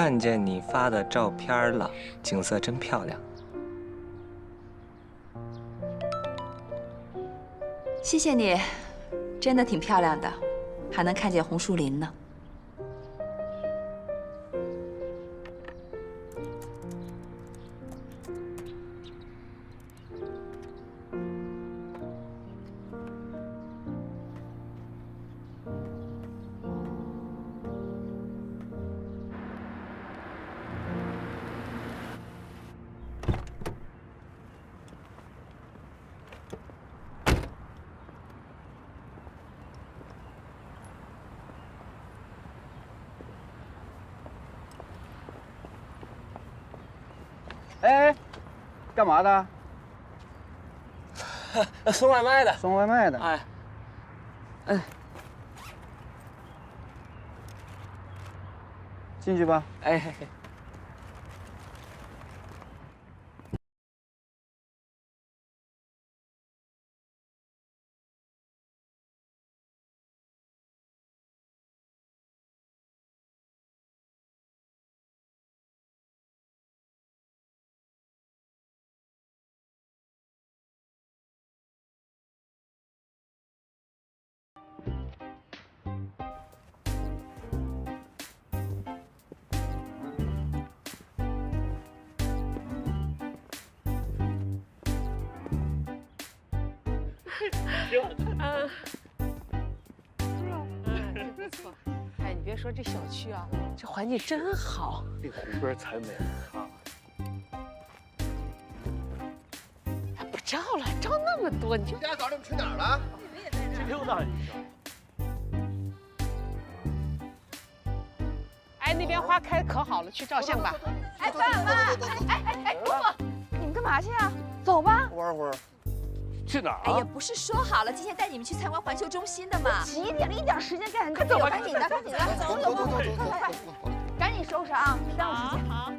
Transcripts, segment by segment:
看见你发的照片了，景色真漂亮。谢谢你，真的挺漂亮的，还能看见红树林呢。哎，干嘛的？送外卖的。送外卖的。哎，进去吧。哎。真不错。哎，你别说这小区啊，这环境真好。那湖边才美啊！哎，不照了，照那么多，你就。一大早你们去哪儿了？去溜达一下。哎，那边花开可好了，去照相吧。哎，爸妈，哎，伯伯，你们干嘛去啊？走吧。玩会儿。去哪儿哎呀，啊？不是说好了今天带你们去参观环球中心的吗？几点了？一点时间干，快走吧，赶紧的，赶紧的，走走走走，快，赶紧收拾啊，别耽误时间。好。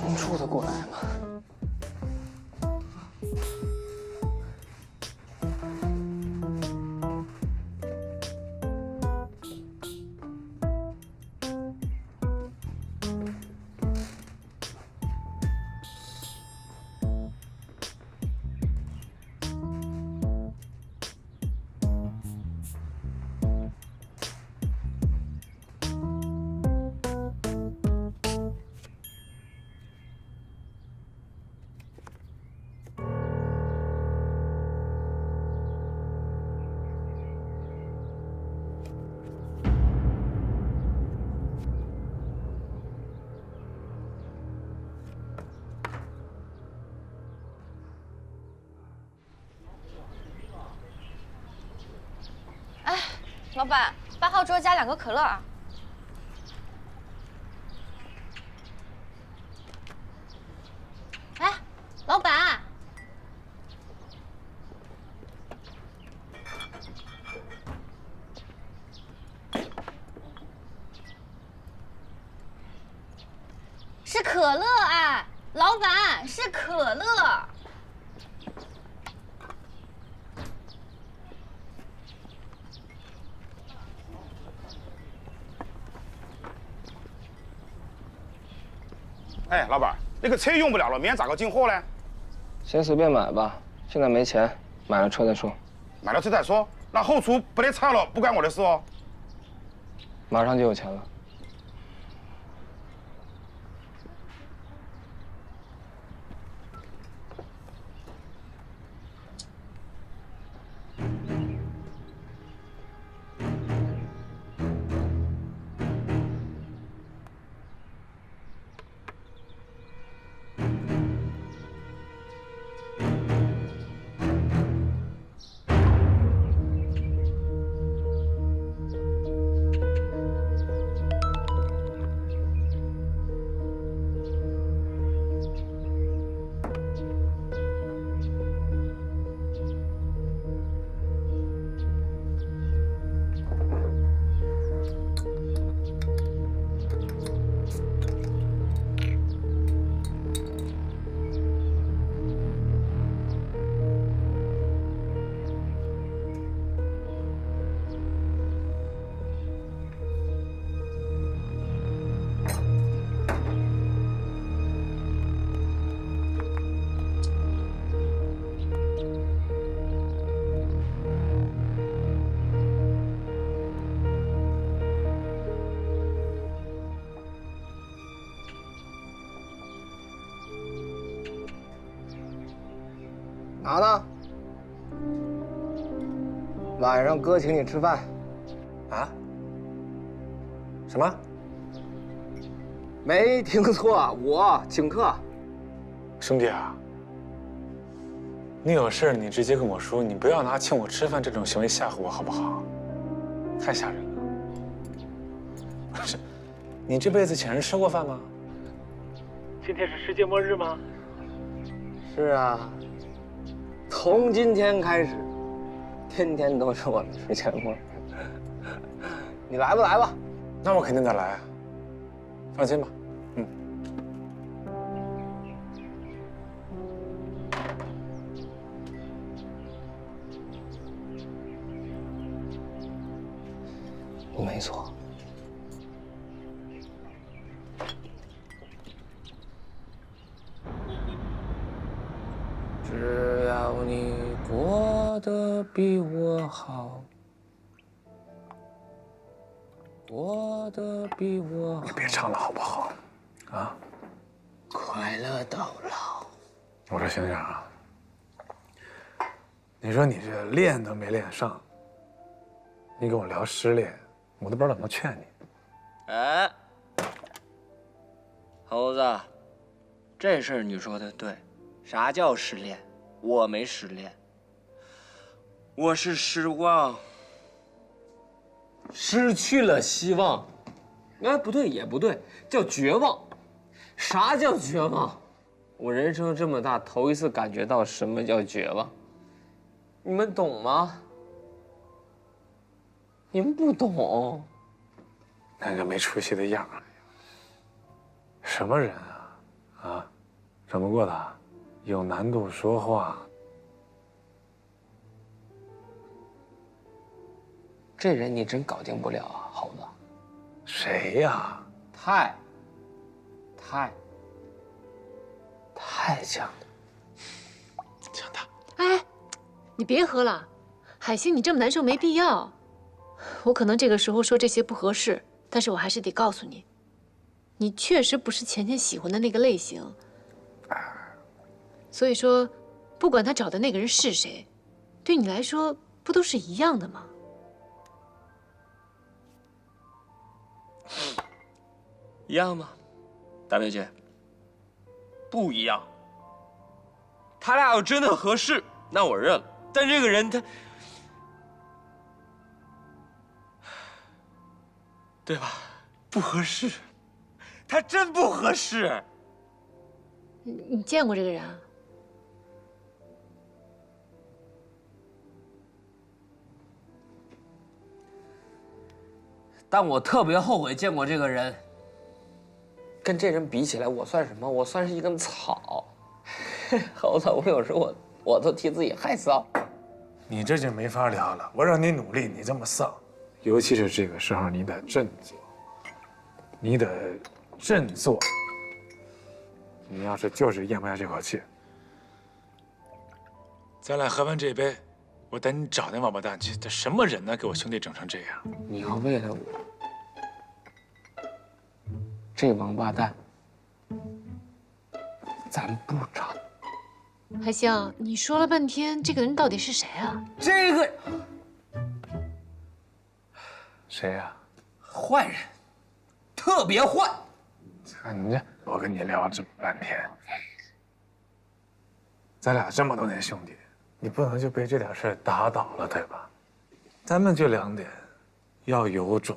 能住得过来吗？老板，8号桌加2个可乐啊。哎，老板，是可乐啊，老板是可乐。哎，老板，那个车用不了了，明天咋个进货呢？先随便买吧，现在没钱，买了车再说。买了车再说，那后厨不得差了，不关我的事哦。马上就有钱了。拿呢？晚上哥请你吃饭。啊？什么？没听错，我请客。兄弟啊，你有事你直接跟我说，你不要拿请我吃饭这种行为吓唬我，好不好？太吓人了。不是，你这辈子请人吃过饭吗？今天是世界末日吗？是啊，从今天开始，天天都是我的世界末日。你来不来吧？那我肯定得来，放心吧。嗯。没错。只要你过得比我好，过得比我好。你别唱了好不好？啊！快乐到老。我说星星啊，你说你这练都没练上，你跟我聊失恋，我都不知道怎么劝你。哎，猴子，这事儿你说的对。啥叫失恋？我没失恋，我是失望，失去了希望。哎，不对也不对，叫绝望。啥叫绝望？我人生这么大，头一次感觉到什么叫绝望。你们懂吗？你们不懂。那个没出息的样儿，什么人啊？啊，怎么过的？有难度说话。这人你真搞定不了啊，猴子。谁呀？太强了。强大。哎，你别喝了，海星，你这么难受没必要。我可能这个时候说这些不合适，但是我还是得告诉你，你确实不是钱钱喜欢的那个类型。所以说，不管他找的那个人是谁，对你来说不都是一样的吗？一样吗？大表姐，不一样。他俩要真的合适，那我认了。但这个人他，对吧？不合适，他真不合适。你见过这个人啊？但我特别后悔见过这个人，跟这人比起来，我算什么？我算是一根草。猴子，我有时候我都替自己害臊。你这就没法聊了。我让你努力，你这么丧，尤其是这个时候，你得振作，你得振作。你要是就是咽不下这口气，咱俩喝完这杯，我带你找那王八蛋去。这什么人呢？给我兄弟整成这样！你要为了我，这王八蛋，咱不找。海星，你说了半天，这个人到底是谁啊？这个谁呀？坏人，特别坏。看你这，我跟你聊这么半天，咱俩这么多年兄弟，你不能就被这点事打倒了，对吧？咱们就2点，要有种，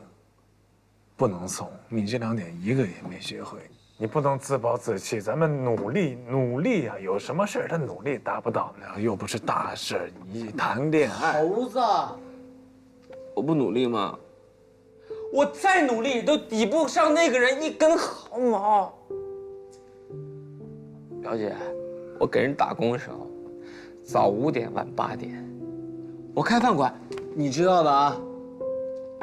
不能怂。你这2点一个也没学会，你不能自暴自弃。咱们努力啊！有什么事他努力达不到的，又不是大事。你谈恋爱，猴子，我不努力吗？我再努力都抵不上那个人一根毫毛。表姐，我给人打工的时候，早5点晚8点，我开饭馆，你知道的啊。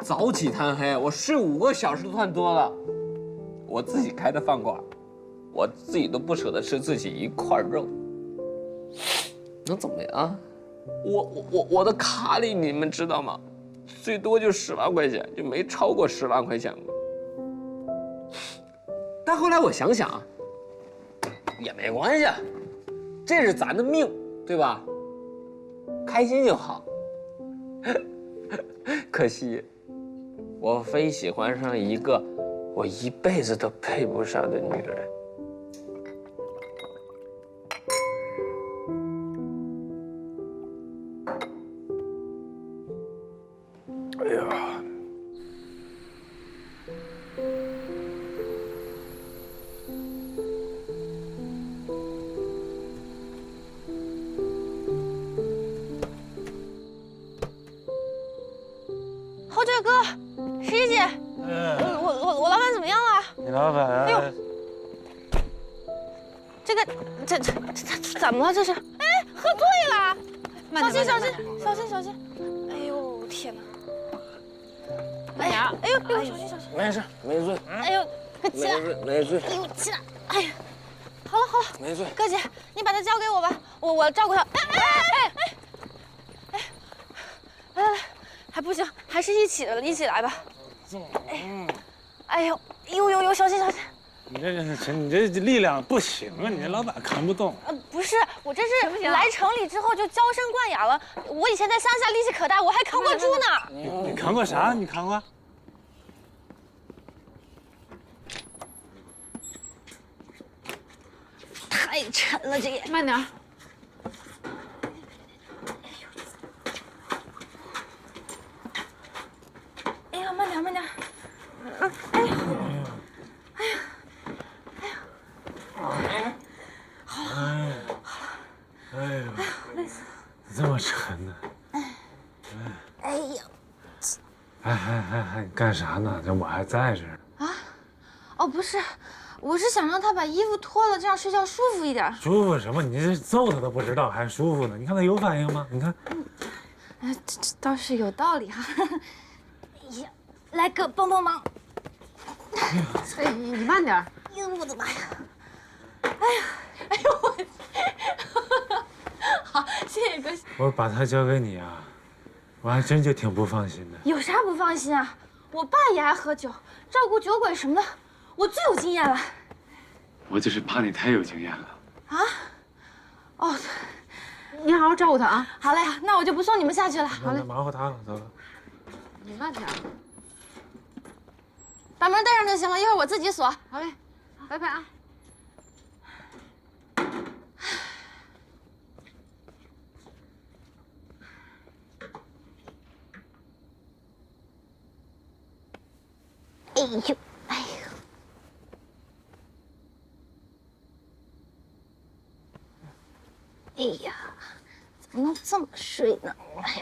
早起贪黑，我睡5个小时都算多了。我自己开的饭馆，我自己都不舍得吃自己一块肉，能怎么样？我的卡里你们知道吗？最多就10万块钱，就没超过10万块钱过。但后来我想想，也没关系，这是咱的命，对吧？开心就好。可惜，我非喜欢上一个我一辈子都配不上的女人。哎呀，侯爵哥，石姐，我老板怎么样了？你老板？哎呦，这怎么了？这是？哎，喝醉了！小心！哎呦天哪！哎呀，哎呦，小心！没事，没醉。哎呦，快起来！没醉。哎呦，起来！哎呀，好了，没醉。哥姐，你把他交给我吧，我照顾他。来，还不行，还是一起来吧。哎呦，小心！你这力量不行啊！你这老板扛不动。不是，我这是来城里之后就娇生惯养了。我以前在乡下力气可大，我还扛过猪呢。你扛过啥？你扛过？太沉了，这也。慢点。哎呀，慢点。好了。哎呦，累死了！这么沉呢？哎呀！你干啥呢？这我还在这儿。啊？哦，不是，我是想让他把衣服脱了，这样睡觉舒服一点。舒服什么？你这揍他都不知道，还舒服呢？你看他有反应吗？你看。哎，这倒是有道理哈。哎呀，来个帮忙。哎，你慢点。哎呦，我的妈呀！好，谢谢哥。我把他交给你啊，我还真就挺不放心的。有啥不放心啊？我爸也爱喝酒，照顾酒鬼什么的，我最有经验了。我就是怕你太有经验了。啊？哦，你好好照顾他啊。好嘞，那我就不送你们下去了。好嘞，忙活他了，走了。你慢点。把门带上就行了，一会儿我自己锁。好嘞，拜拜啊。哎呦！哎呀，怎么能这么睡呢？哎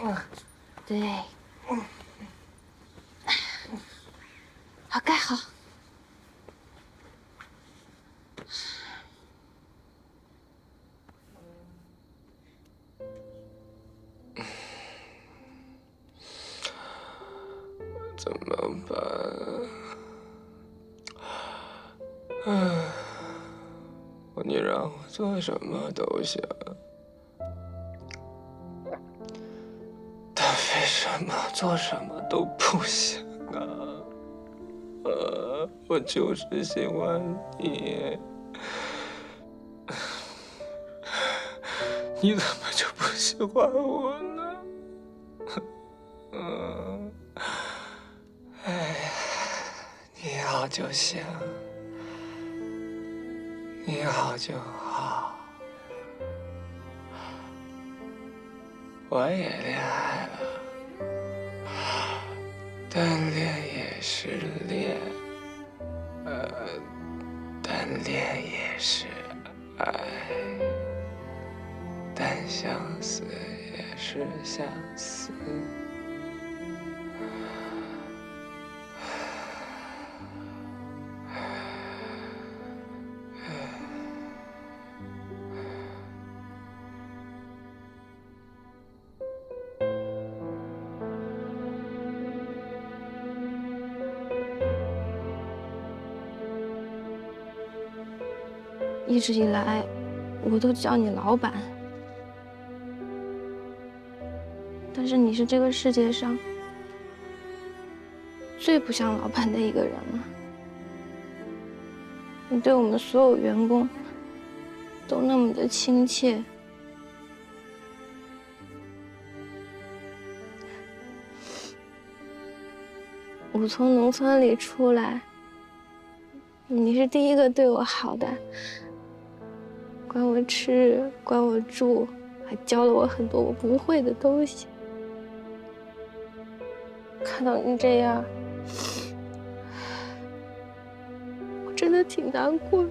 呀，对，好，盖好。怎么办？你让我做什么都行，但为什么做什么都不行啊？我就是喜欢你，你怎么就不喜欢我呢？哎呀，你好就行，你好就好。我也恋爱了，但恋也是恋，但恋也是爱，但相思也是相思。一直以来，我都叫你老板，但是你是这个世界上最不像老板的一个人了。你对我们所有员工都那么的亲切。我从农村里出来，你是第一个对我好的。管我吃，管我住，还教了我很多我不会的东西。看到你这样，我真的挺难过的。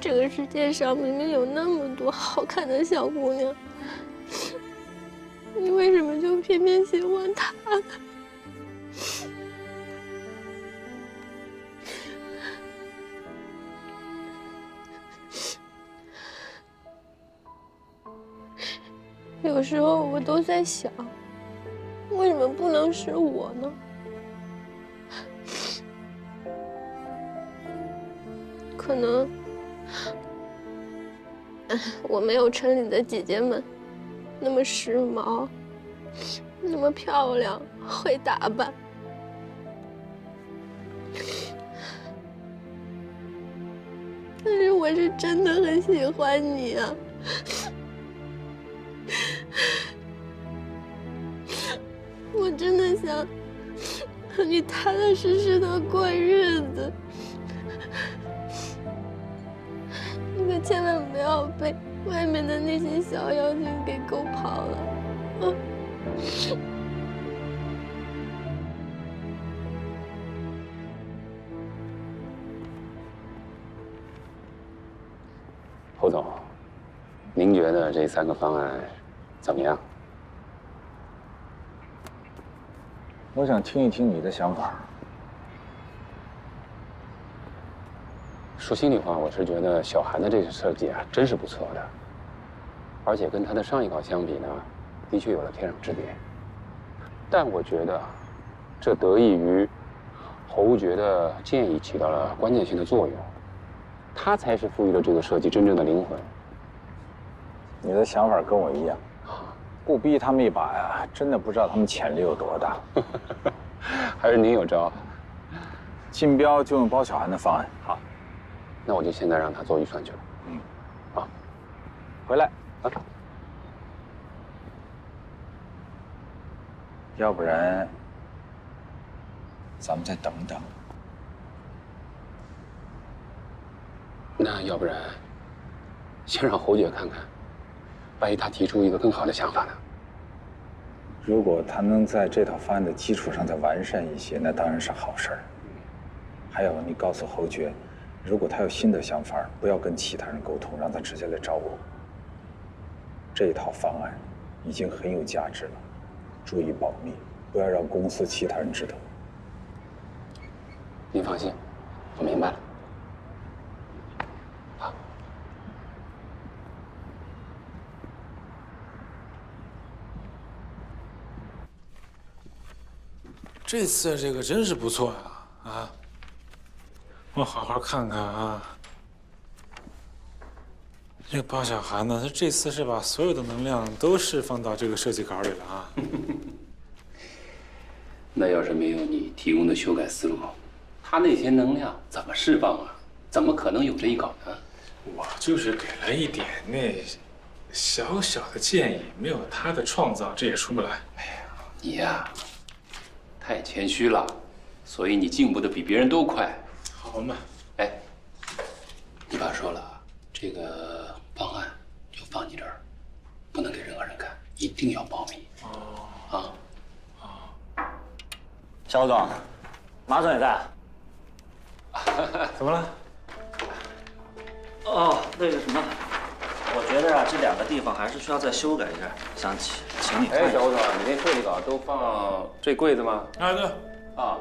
这个世界上明明有那么多好看的小姑娘，你为什么就偏偏喜欢她呢？有时候我都在想，为什么不能是我呢？可能我没有城里的姐姐们那么时髦，那么漂亮，会打扮。但是我是真的很喜欢你啊！我真的想和你踏踏实实的过日子，你可千万不要被外面的那些小妖精给勾跑了啊！侯总，您觉得这3个方案怎么样？我想听一听你的想法。说心里话，我是觉得小韩的这个设计啊，真是不错的，而且跟他的上一稿相比呢，的确有了天壤之别。但我觉得，这得益于侯爵的建议起到了关键性的作用，他才是赋予了这个设计真正的灵魂。你的想法跟我一样，不逼他们一把呀，真的不知道他们潜力有多大。还是您有招。竞标就用包小涵的方案。好，那我就现在让他做预算去了。好，回来啊。要不然，咱们再等等。那要不然，先让侯爵看看，万一他提出一个更好的想法呢？如果他能在这套方案的基础上再完善一些，那当然是好事儿。还有，你告诉侯爵，如果他有新的想法，不要跟其他人沟通，让他直接来找我。这套方案已经很有价值了，注意保密，不要让公司其他人知道。您放心，我明白了。这次这个真是不错啊！啊，我好好看看啊。这个包小涵呢，他这次是把所有的能量都释放到这个设计稿里了啊。那要是没有你提供的修改思路，他那些能量怎么释放啊？怎么可能有这一稿呢？我就是给了一点那小小的建议，没有他的创造，这也出不来。哎呀，你呀，太谦虚了，所以你进步的比别人都快。好嘛，哎，你爸说了，这个方案就放你这儿，不能给任何人看，一定要保密。哦。啊。肖总，马总也在。怎么了？哦，那个什么，我觉得啊，这2个地方还是需要再修改一下，想请你看一下。哎，小吴总，你那设计稿都放这柜子吗？啊，对。啊。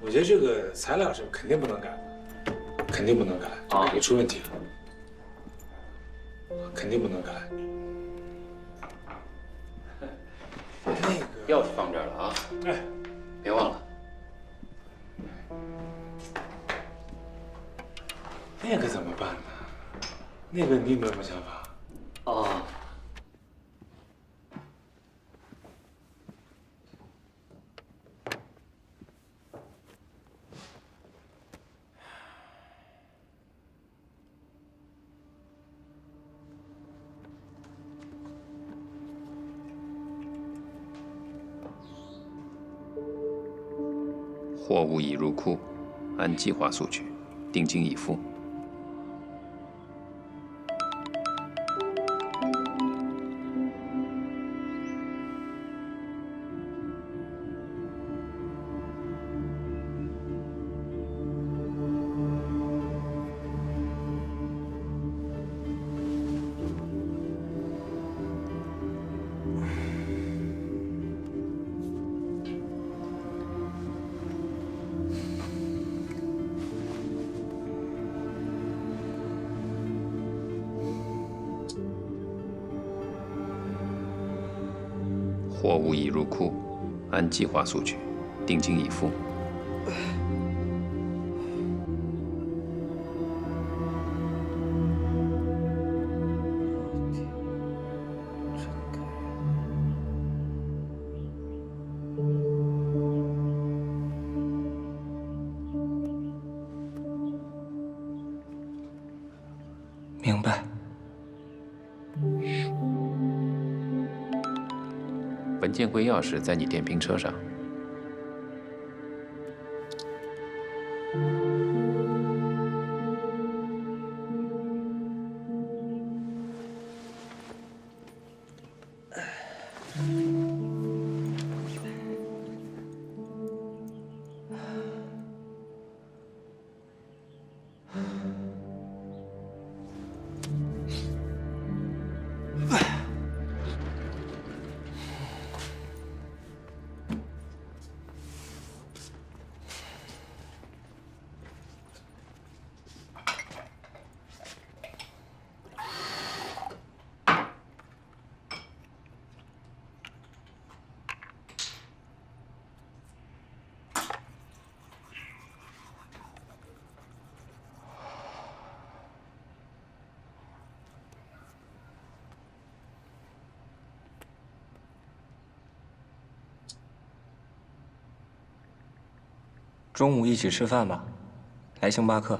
我觉得这个材料是肯定不能改的，肯定不能改，这个出问题了，肯定不能改。那个钥匙放这儿了啊！哎，别忘了。那个怎么办呢？那个你有没有什么想法？哦。货物已入库，按计划索取，定金已付。货物已入库，按计划索取，定金已付。明白。文件柜钥匙在你电瓶车上。中午一起吃饭吧，来星巴克。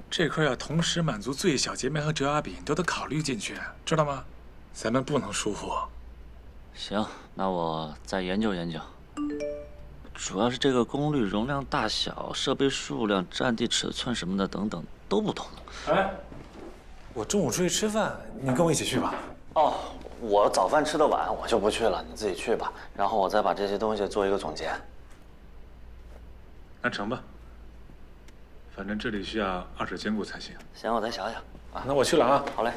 这块要同时满足最小截面和折压比，都得考虑进去，知道吗？咱们不能疏忽。行，那我再研究研究。主要是这个功率、容量大小、设备数量、占地尺寸什么的等等都不同。哎，我中午出去吃饭，你跟我一起去吧。哦，我早饭吃得晚，我就不去了，你自己去吧。然后我再把这些东西做一个总结。那成吧，反正这里需要2者兼顾才行。行，我再想想啊。那我去了啊。好嘞。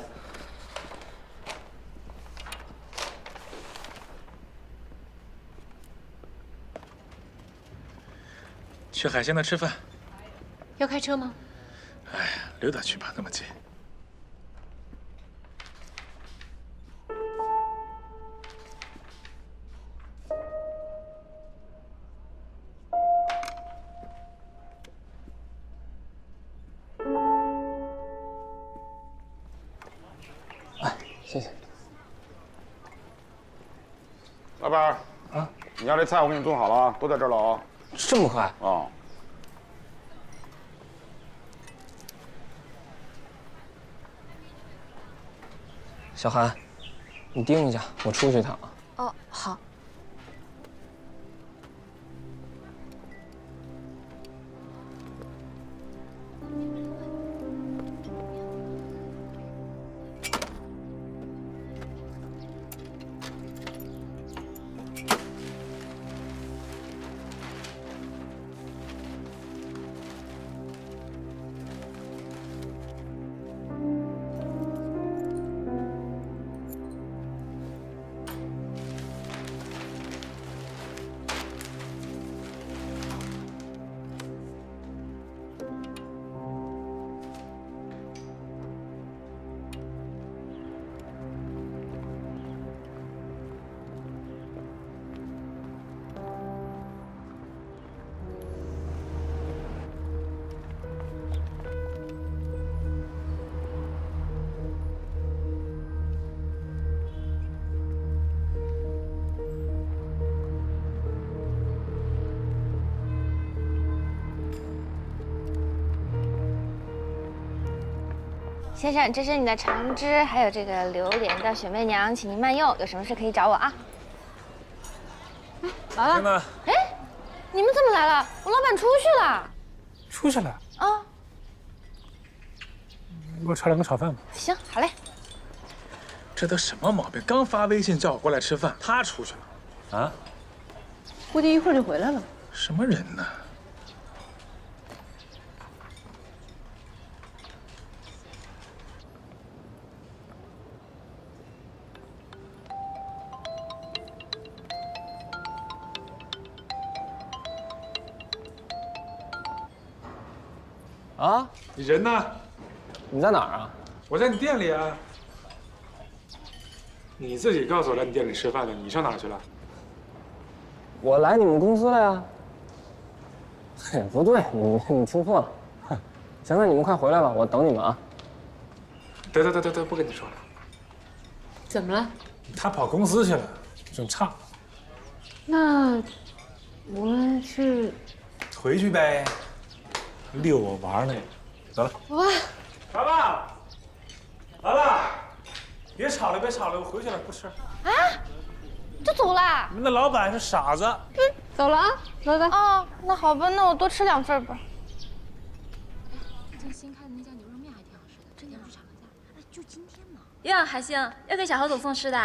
去海鲜那吃饭。要开车吗？哎呀，溜达去吧，那么近。谢谢。老板啊，你家这菜我给你做好了啊，都在这儿了啊。这么快啊？小韩，你盯一下，我出去一趟啊。哦，好。先生，这是你的橙汁，还有这个榴莲的雪媚娘，请您慢用。有什么事可以找我啊。来了。哎，你们怎么来了？我老板出去了。出去了？啊。给我炒2个炒饭吧。行，好嘞。这都什么毛病？刚发微信叫我过来吃饭，他出去了。啊？估计一会儿就回来了。什么人呢？啊，你人呢？你在哪儿啊？我在你店里啊。你自己告诉我来你店里吃饭的，你上哪儿去了？我来你们公司了呀。嘿，不对，你听错了。行，那你们快回来吧，我等你们啊。得，不跟你说了。怎么了？他跑公司去了，正差。那我们是回去呗。遛我玩呢，走了。哇，来吧，来吧，别吵了，我回去了，不吃。啊，就走啦？你们的老板是傻子。走了啊，拜拜。哦，那好吧，那我多吃2份吧。最近新开的那家牛肉面还挺好吃的，这天去尝一下。哎，就今天呢。哟，海星要给小侯总送吃的。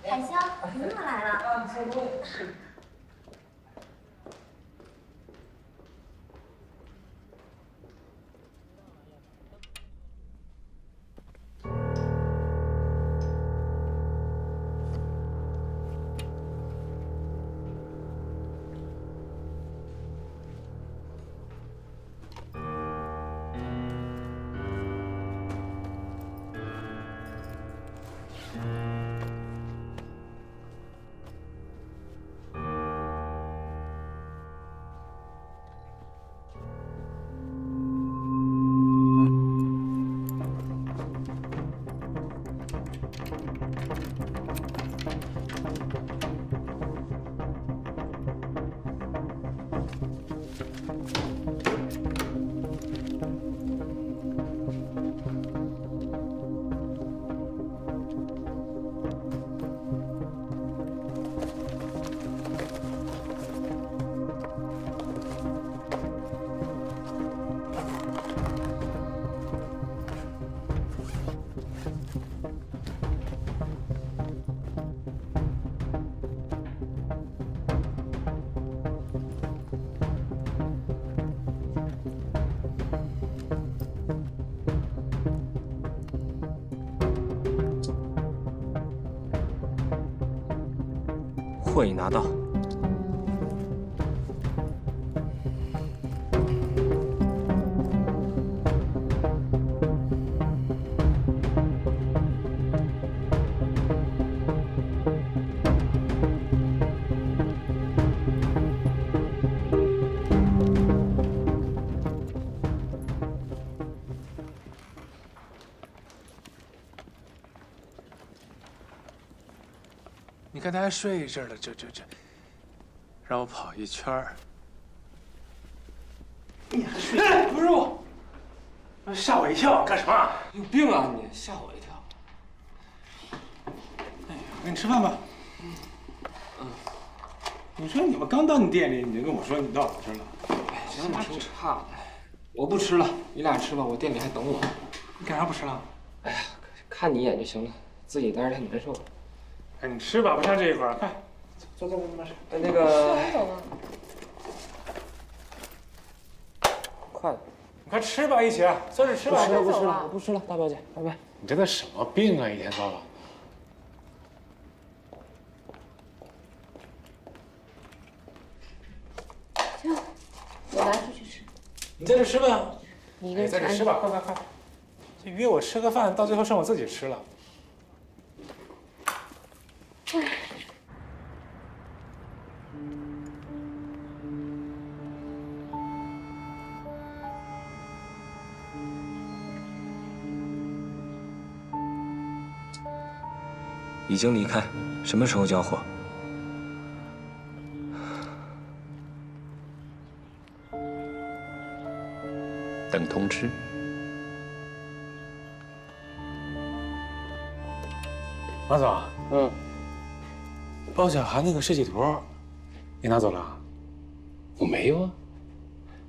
海星，你怎么来了？货已拿到。你看他还睡一阵了，这，让我跑一圈儿。你还睡？不是我，吓我一跳，干什么？有病啊你！吓我一跳。哎呀，给你吃饭吧。你说你们刚到你店里，你就跟我说你到我这儿了。哎，行，你听差了。我不吃了，你俩吃吧，我店里还等我。你干啥不吃了？哎呀，看你一眼就行了，自己待着太难受了。哎，你吃吧，不差这一会儿。快，坐，慢慢吃。那个，走吧。快了，你快吃吧，一起坐着吃吧。不吃了，我不吃了，大表姐，拜拜。你这都什么病啊，一天到晚。行，我拿出去吃。你在这吃吧。你一个人在这吃吧，快！这约我吃个饭，到最后剩我自己吃了。已经离开，什么时候交货？等通知。王总，包小涵那个设计图，你拿走了？我没有啊，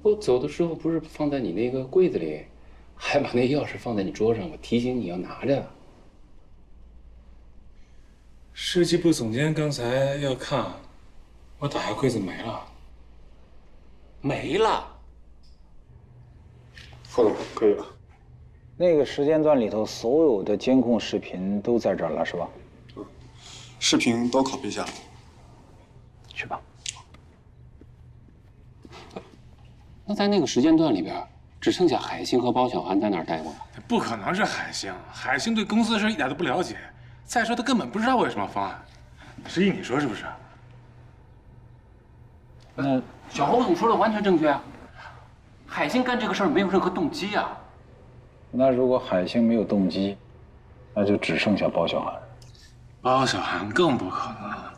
我走的时候不是放在你那个柜子里，还把那钥匙放在你桌上，我提醒你要拿着。设计部总监刚才要看，我打开柜子没了。没了。副总，可以了。那个时间段里头，所有的监控视频都在这儿了，是吧？视频都拷贝下了。去吧。那在那个时间段里边，只剩下海星和包小涵在那儿待过。不可能是海星，海星对公司的事一点都不了解。再说他根本不知道我有什么方案。石毅，你说是不是？那小侯总说的完全正确啊，海星干这个事儿没有任何动机啊。那如果海星没有动机，那就只剩下包小涵。包小涵更不可能，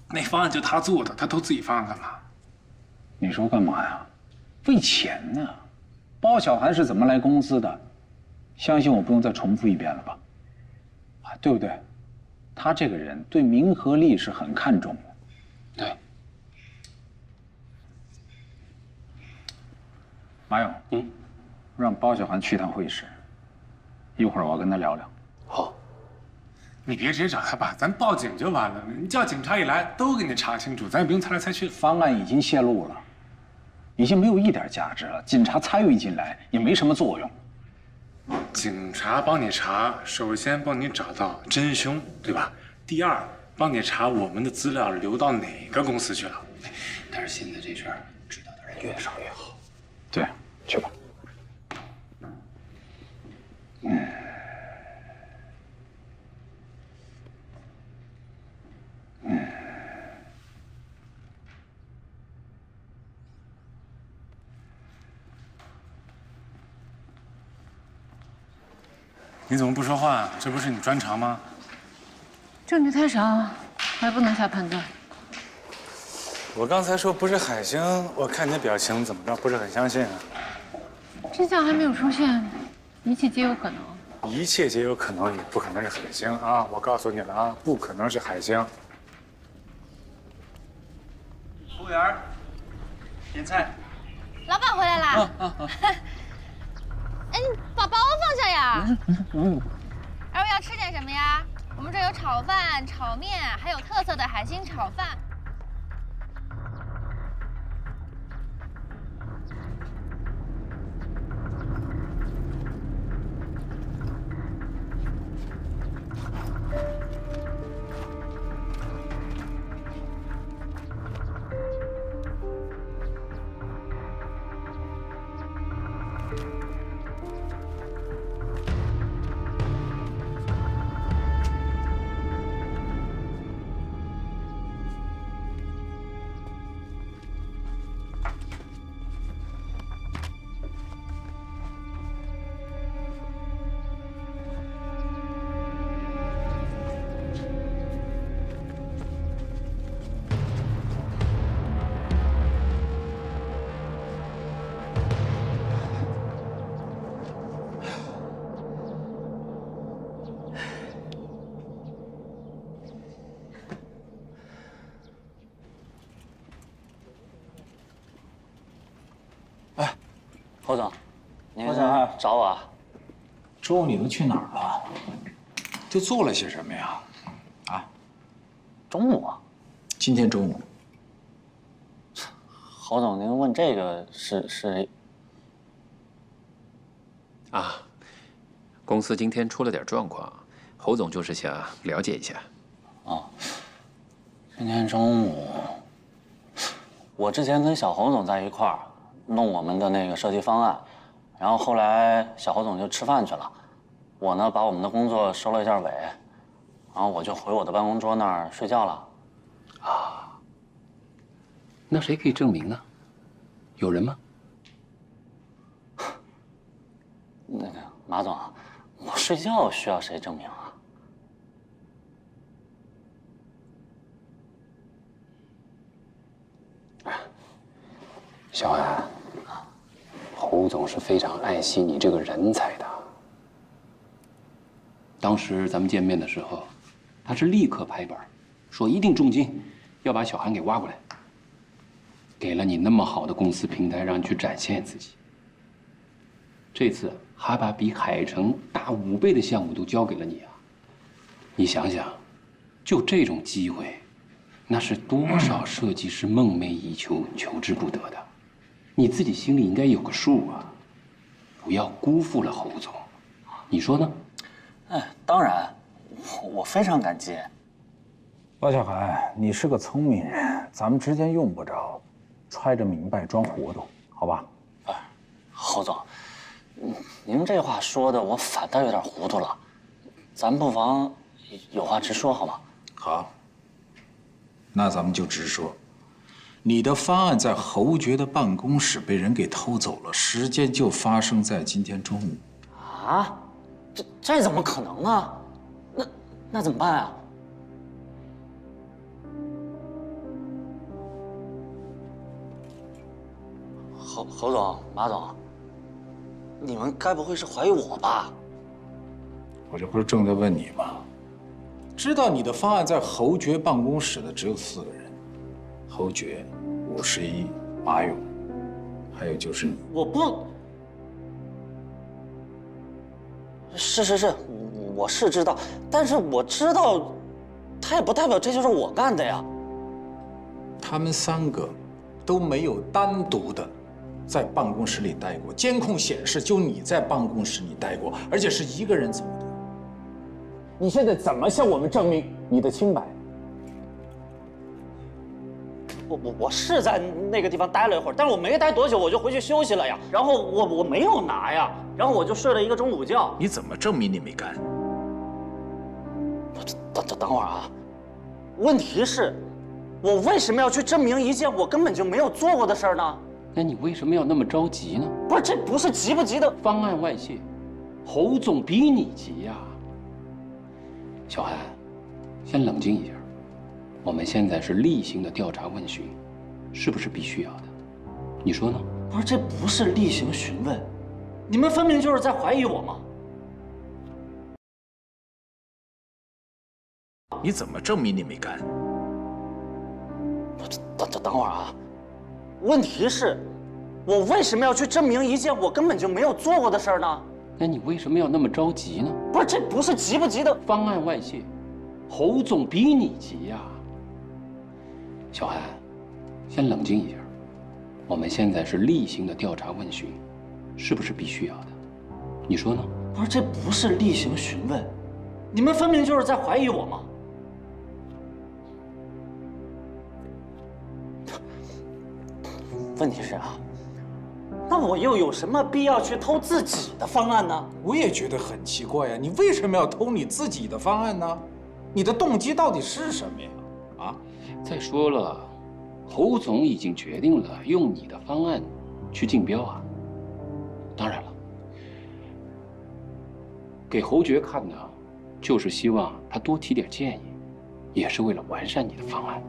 那方案就他做的，他偷自己方案干嘛？你说干嘛呀？为钱呢。包小涵是怎么来公司的？相信我不用再重复一遍了吧？啊，对不对？他这个人对名和利是很看重的。对。马勇，让包小涵去一趟会议室，一会儿我要跟他聊聊。好。你别直接找他爸，咱报警就完了。你叫警察一来，都给你查清楚，咱也不用猜来猜去。方案已经泄露了，已经没有一点价值了。警察参与进来也没什么作用。警察帮你查，首先帮你找到真凶，对吧？第二，帮你查我们的资料流到哪个公司去了。但是现在这事儿知道的人越少越好。对，去吧。你怎么不说话？这不是你专长吗？证据太少，还不能下判断。我刚才说不是海星，我看你的表情怎么着，不是很相信啊？真相还没有出现，一切皆有可能。一切皆有可能，也不可能是海星啊！我告诉你了啊，不可能是海星。服务员，点菜。老板回来啦！哎，你把包放下呀！二位要吃点什么呀？我们这有炒饭、炒面，还有特色的海星炒饭。侯总，您侯总找我啊？中午你都去哪儿了？都做了些什么呀？啊？中午啊？今天中午。侯总，您问这个是啊，公司今天出了点状况，侯总就是想了解一下。哦，今天中午，我之前跟小侯总在一块儿弄我们的那个设计方案，然后后来小侯总就吃饭去了，我呢把我们的工作收了一下尾，然后我就回我的办公桌那儿睡觉了。啊，那谁可以证明呢？有人吗？那个马总，我睡觉需要谁证明啊？小安，侯总是非常爱惜你这个人才的。当时咱们见面的时候，他是立刻拍板，说一定重金要把小韩给挖过来，给了你那么好的公司平台，让你去展现自己。这次还把比海城大5倍的项目都交给了你啊！你想想，就这种机会，那是多少设计师梦寐以求、求之不得的。你自己心里应该有个数啊！不要辜负了侯总，你说呢？哎，当然，我非常感激。包小涵，你是个聪明人，咱们之间用不着揣着明白装糊涂，好吧？侯总，您这话说的我反倒有点糊涂了，咱不妨有话直说好吗？好，那咱们就直说。你的方案在侯爵的办公室被人给偷走了，时间就发生在今天中午。啊？这怎么可能啊？那怎么办啊？侯总、马总，你们该不会是怀疑我吧？我这不是正在问你吗？知道你的方案在侯爵办公室的只有4个人，侯爵、51、马勇，还有就是你。我不。是，我是知道，但是我知道，他也不代表这就是我干的呀。他们3个都没有单独的在办公室里待过，监控显示就你在办公室里待过，而且是一个人走的。你现在怎么向我们证明你的清白？我是在那个地方待了一会儿，但是我没待多久，我就回去休息了呀。然后我没有拿呀，然后我就睡了一个中午觉。你怎么证明你没干？等会儿啊，问题是，我为什么要去证明一件我根本就没有做过的事儿呢？那你为什么要那么着急呢？不是，这不是急不急的。方案外泄，侯总比你急呀。小韩，先冷静一下。我们现在是例行的调查问询，是不是必须要的？你说呢？不是，这不是例行询问，你们分明就是在怀疑我嘛。你怎么证明你没干？等会儿啊，问题是，我为什么要去证明一件我根本就没有做过的事儿呢？那你为什么要那么着急呢？不是，这不是急不急的。方案外泄，侯总比你急呀。小韩，先冷静一下。我们现在是例行的调查问询，是不是必须要的？你说呢？不是，这不是例行询问，你们分明就是在怀疑我嘛。问题是啊，那我又有什么必要去偷自己的方案呢？我也觉得很奇怪呀，你为什么要偷你自己的方案呢？你的动机到底是什么呀？啊？再说了，侯总已经决定了用你的方案去竞标啊。当然了，给侯爵看的，就是希望他多提点建议，也是为了完善你的方案。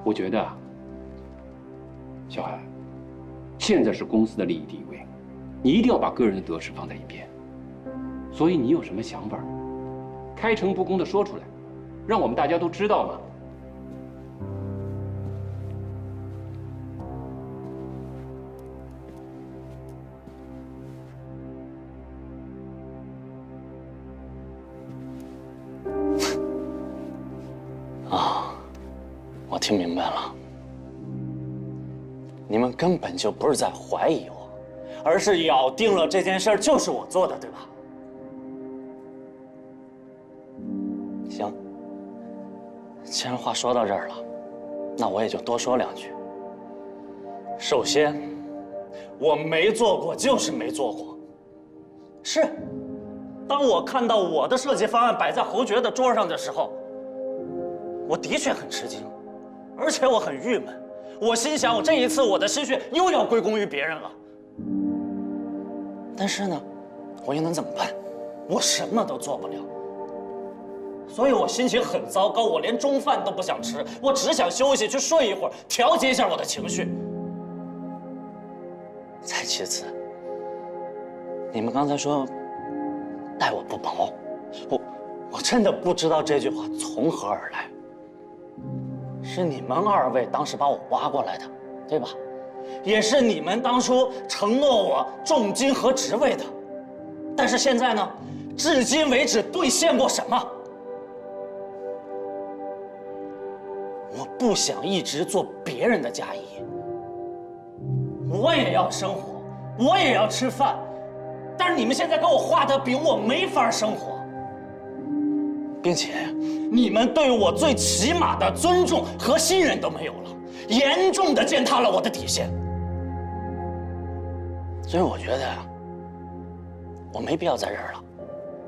我觉得，小韩，现在是公司的利益地位，你一定要把个人的得失放在一边。所以你有什么想法，开诚布公的说出来，让我们大家都知道嘛。听明白了，你们根本就不是在怀疑我，而是咬定了这件事就是我做的，对吧？行，既然话说到这儿了，那我也就多说两句。首先，我没做过就是没做过。是，当我看到我的设计方案摆在侯爵的桌上的时候，我的确很吃惊，而且我很郁闷。我心想，我这一次我的心血又要归功于别人了。但是呢，我又能怎么办？我什么都做不了。所以我心情很糟糕，我连中饭都不想吃，我只想休息，去睡一会儿，调节一下我的情绪。再其次，你们刚才说待我不薄，我真的不知道这句话从何而来。是你们二位当时把我挖过来的，对吧？也是你们当初承诺我重金和职位的。但是现在呢，至今为止兑现过什么？我不想一直做别人的嫁衣，我也要生活，我也要吃饭，但是你们现在给我画的饼，我没法生活，并且你们对我最起码的尊重和信任都没有了，严重的践踏了我的底线。所以我觉得我没必要在这儿了，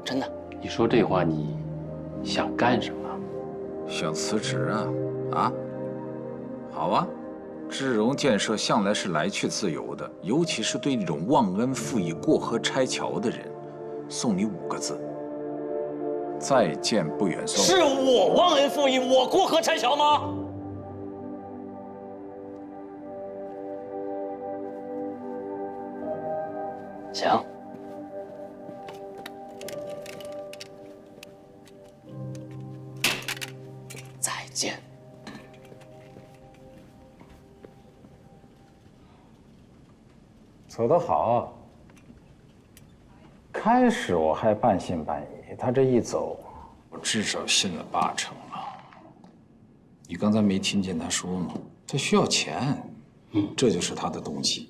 真的。你说这话，你想干什么？想辞职啊？啊，好啊，智荣建设向来是来去自由的，尤其是对那种忘恩负义、过河拆桥的人，送你5个字：再见不远送。是我忘恩负义，我过河拆桥吗？行。再见。走得好。开始我还半信半疑，他这一走，我至少信了80%了。你刚才没听见他说吗？他需要钱，这就是他的动机。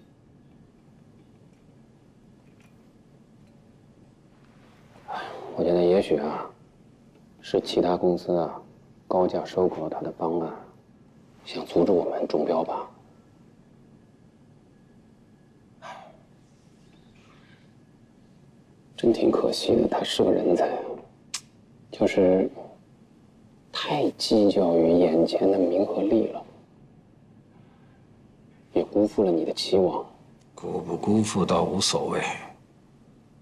我觉得也许是其他公司高价收购了他的方案，想阻止我们中标吧。真挺可惜的，他是个人才就是太计较于眼前的名和利了，也辜负了你的期望。辜不辜负倒无所谓。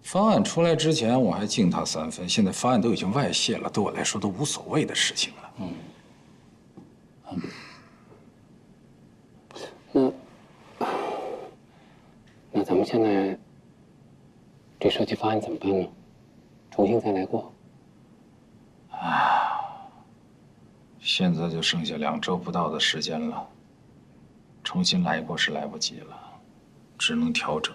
方案出来之前我还敬他3分，现在方案都已经外泄了，对我来说都无所谓的事情了。那咱们现在这设计方案怎么办呢？重新再来过？现在就剩下2周不到的时间了，重新来过是来不及了，只能调整。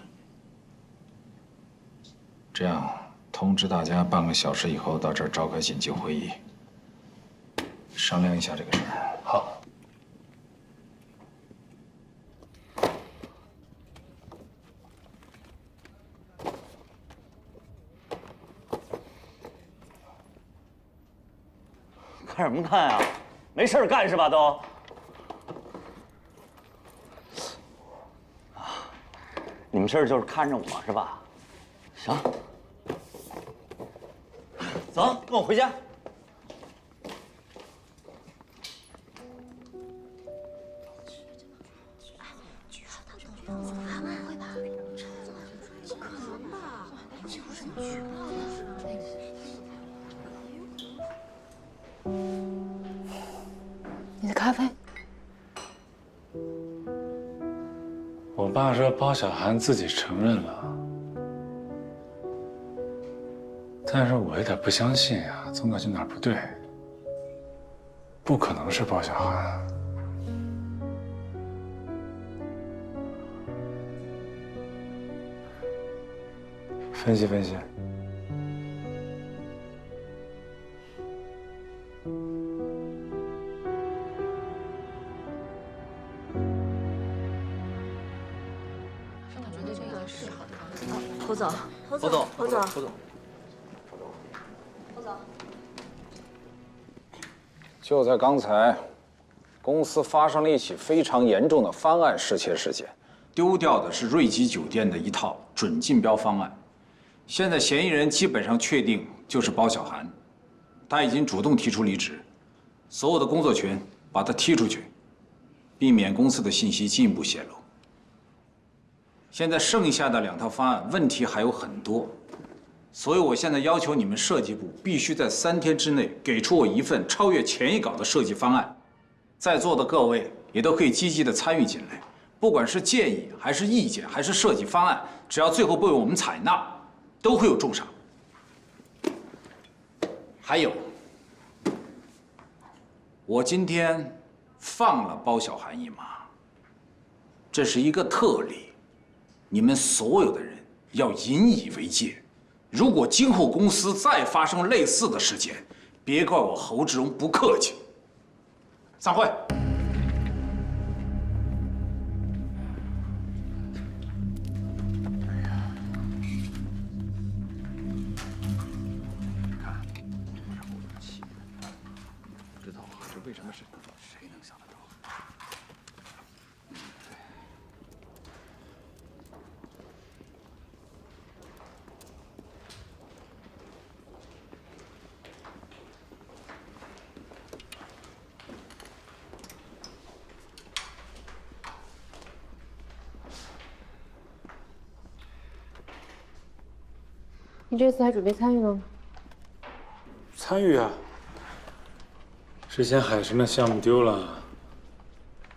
这样，通知大家半个小时以后到这儿召开紧急会议，商量一下这个事儿。好。看什么看啊？没事干是吧？都。你们事儿就是看着我是吧？行，走，跟我回家。你的咖啡。我爸说包小涵自己承认了，但是我有点不相信呀，总感觉哪儿不对。不可能是包小涵。分析分析。侯总，侯总，侯总，侯总，就在刚才，公司发生了一起非常严重的方案失窃事件，丢掉的是瑞吉酒店的一套准竞标方案。现在嫌疑人基本上确定就是包小涵，他已经主动提出离职，所有的工作权把他踢出去，避免公司的信息进一步泄露。现在剩下的2套方案问题还有很多，所以我现在要求你们设计部必须在3天之内给出我一份超越前一稿的设计方案。在座的各位也都可以积极的参与进来，不管是建议还是意见还是设计方案，只要最后被我们采纳，都会有重赏。还有，我今天放了包小涵一马，这是一个特例。你们所有的人要引以为戒，如果今后公司再发生类似的事件，别怪我侯志荣不客气。散会。不知道啊，这为什么是谁能想得到？你这次还准备参与吗？参与啊！之前海神的项目丢了，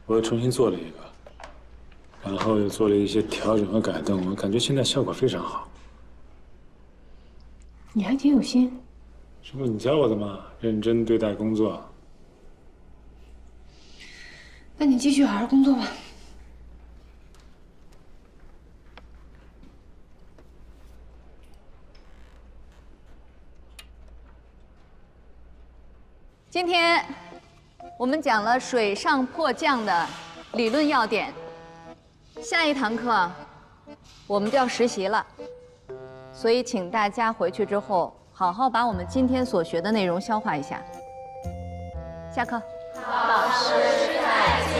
我又重新做了一个，然后又做了一些调整和改动，我感觉现在效果非常好。你还挺有心。这不你教我的吗？认真对待工作。那你继续好好工作吧。今天我们讲了水上迫降的理论要点，下一堂课我们就要实习了，所以请大家回去之后好好把我们今天所学的内容消化一下。下课。老师再见。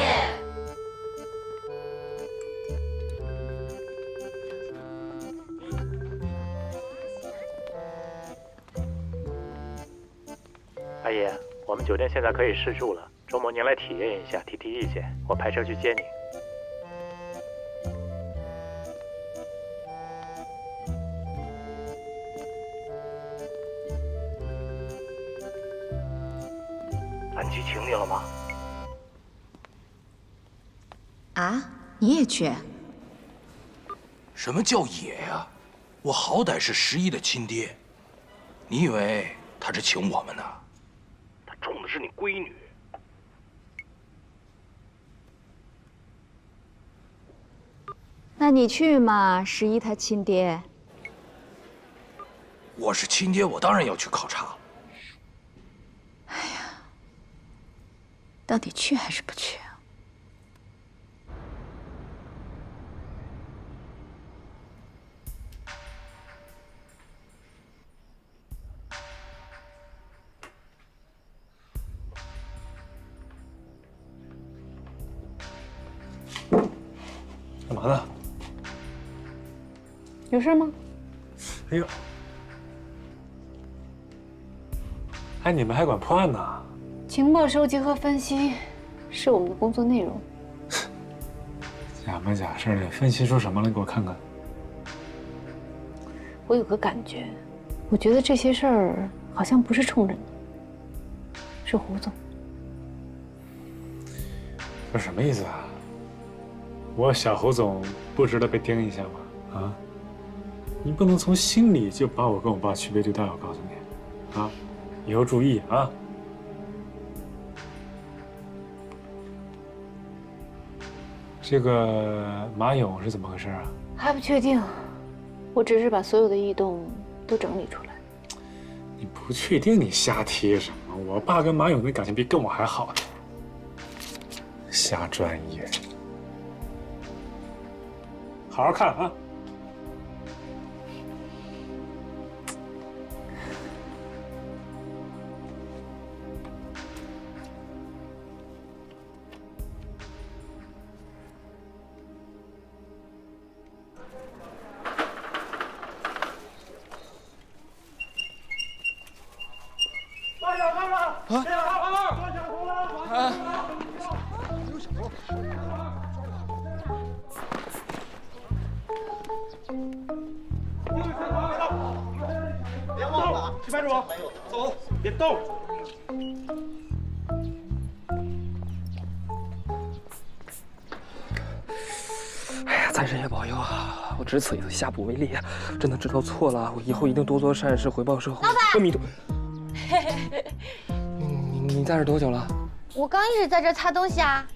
阿姨，我们酒店现在可以试住了，周末您来体验一下，提提意见，我派车去接您。安吉请你了吗？啊，你也去？什么叫也呀？我好歹是11的亲爹，你以为他是请我们的？他宠的是你闺女。那你去嘛，11他亲爹。我是亲爹，我当然要去考察。到底去还是不去啊？干嘛呢？有事吗？哎呦，哎，你们还管破案呢？情报收集和分析是我们的工作内容。假模假式的，分析出什么来？给我看看。我有个感觉，我觉得这些事儿好像不是冲着你，是胡总。这什么意思啊？我小侯总不值得被盯一下吗？啊？你不能从心里就把我跟我爸区别对待，我告诉你，啊，以后注意啊。这个马勇是怎么回事啊？还不确定，我只是把所有的异动都整理出来。你不确定，你瞎提什么？我爸跟马勇的感情比跟我还好呢。瞎专业，好好看啊！别忘了，去派出所，走，别动。哎呀，财神爷保佑啊！我只此一次，下不为例啊！真的知道错了，我以后一定多做善事，回报社会。阿弥陀。你在这多久了？我刚一直在这擦东西啊。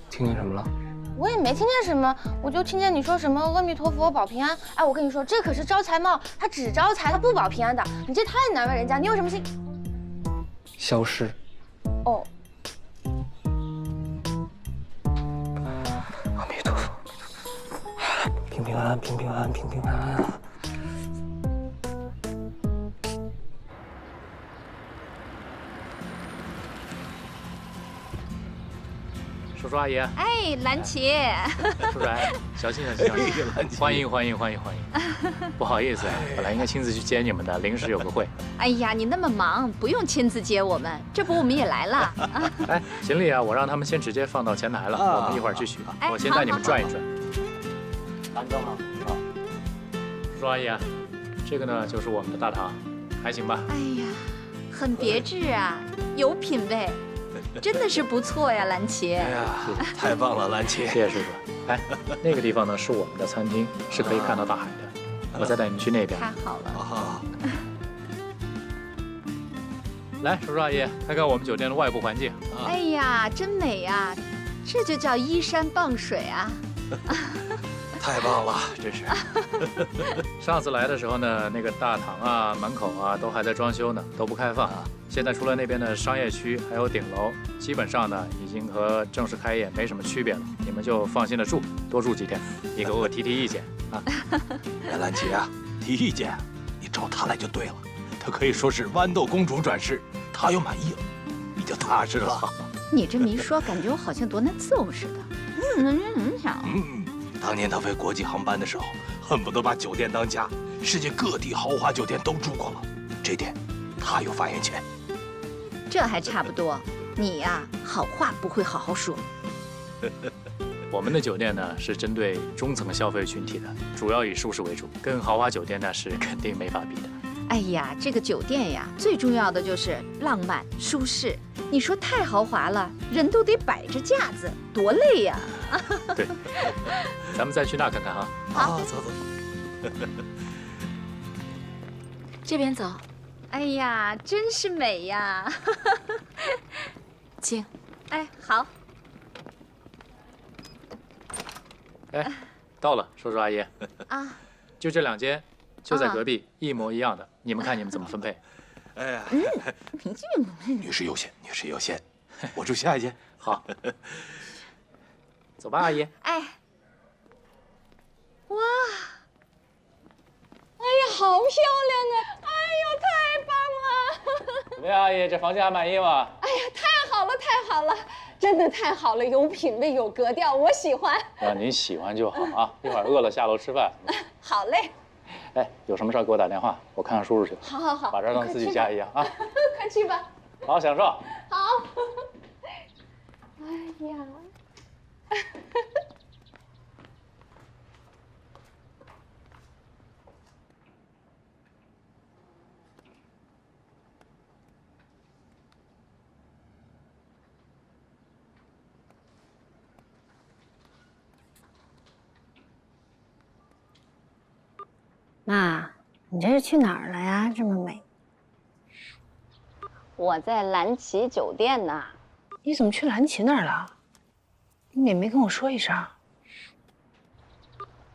听见什么了？我也没听见什么，我就听见你说什么阿弥陀佛保平安。哎，我跟你说，这可是招财帽，它只招财，它不保平安的。你这太难为人家，你有什么心？消失。哦。阿弥陀佛，平平安安，平平安安，平平安安。叔叔阿姨，哎，蓝旗，叔叔阿姨，小心小心，欢迎欢迎欢迎欢迎！不好意思，本来应该亲自去接你们的，临时有个会。哎呀，你那么忙，不用亲自接我们，这不我们也来了。哎，行李啊，我让他们先直接放到前台了，我们一会儿去取。我先带你们转一转。安总好，好。叔叔阿姨啊，这个呢就是我们的大堂，还行吧？哎呀，很别致啊，有品位。真的是不错呀，蓝旗。哎呀，太棒了，蓝旗！谢谢叔叔。哎，那个地方呢是我们的餐厅，是可以看到大海的。我再带你们去那边。太好了。好。来，叔叔阿姨，看看我们酒店的外部环境。哎呀，真美呀，这就叫依山傍水啊。太棒了，真是。上次来的时候呢，那个大堂啊、门口啊都还在装修呢，都不开放。现在除了那边的商业区还有顶楼，基本上呢已经和正式开业没什么区别了。你们就放心的住，多住几天，你给我提意见啊。蓝旗啊，提意见，你找他来就对了。他可以说是豌豆公主转世，他要满意了，你就踏实了。你这么一说，感觉我好像多难伺候似的。想。当年他飞国际航班的时候，恨不得把酒店当家，世界各地豪华酒店都住过了，这点他有发言权。这还差不多，你呀，好话不会好好说。我们的酒店呢是针对中层消费群体的，主要以舒适为主，跟豪华酒店呢是肯定没法比的。哎呀，这个酒店呀，最重要的就是浪漫舒适。你说太豪华了，人都得摆着架子，多累呀！对，咱们再去那看看哈。好，走走。这边走。哎呀，真是美呀！请。哎，好。哎，到了，叔叔阿姨。啊。就这2间，就在隔壁，一模一样的。你们看你们怎么分配？哎呀，女士优先，女士优先。我住下一间。好。走吧，阿姨。哎。哇！哎呀，好漂亮啊！哎呦，太棒了！怎么样，阿姨，这房间还满意吗？哎呀，太好了，太好了，真的太好了，有品位，有格调，我喜欢。让您喜欢就好啊！一会儿饿了下楼吃饭。好嘞。哎，有什么事儿给我打电话，我看看叔叔去。好好好，把这儿当自己家一样啊！快去吧。好好享受。好。哎呀。妈，你这是去哪儿了呀？这么美。我在蓝旗酒店呢。你怎么去蓝旗那儿了？你也没跟我说一声。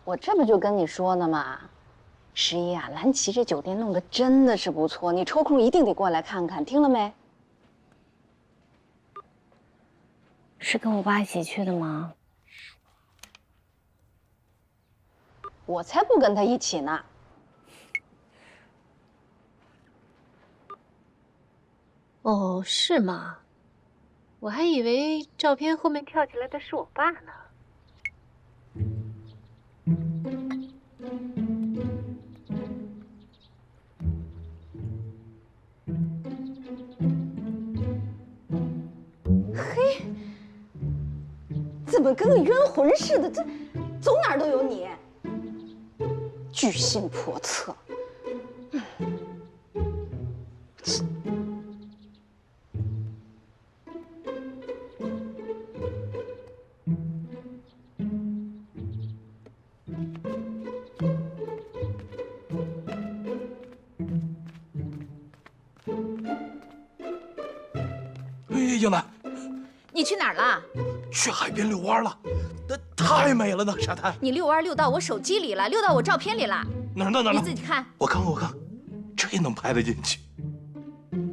我这不就跟你说呢吗？十一啊，蓝旗这酒店弄得真的是不错，你抽空一定得过来看看，听了没？是跟我爸一起去的吗？我才不跟他一起呢。哦，是吗？我还以为照片后面跳起来的是我爸呢。么跟个冤魂似的？这走哪儿都有你，居心叵测。英楠，你去哪儿了？去海边遛弯了，那太美了呢，沙滩。你遛弯遛到我手机里了，遛到我照片里了。哪儿？你自己看。我看，这也能拍得进去。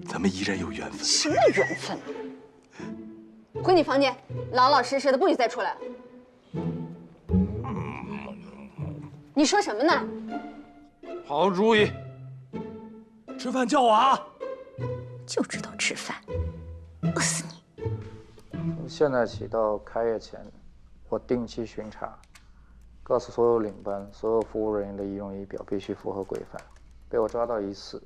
咱们依然有缘分。什么缘分啊？回你房间，老老实实的，不许再出来了。你说什么呢？好主意。吃饭叫我啊！就知道吃饭。饿死你！从现在起到开业前，我定期巡查，告诉所有领班、所有服务人员的仪容仪表必须符合规范。被我抓到1次，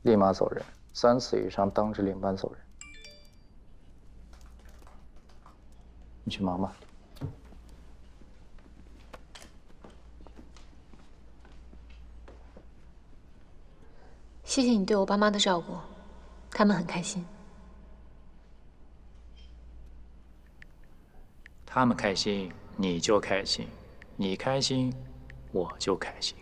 立马走人；3次以上，当值领班走人。你去忙吧。谢谢你对我爸妈的照顾，他们很开心。他们开心，你就开心；你开心，我就开心。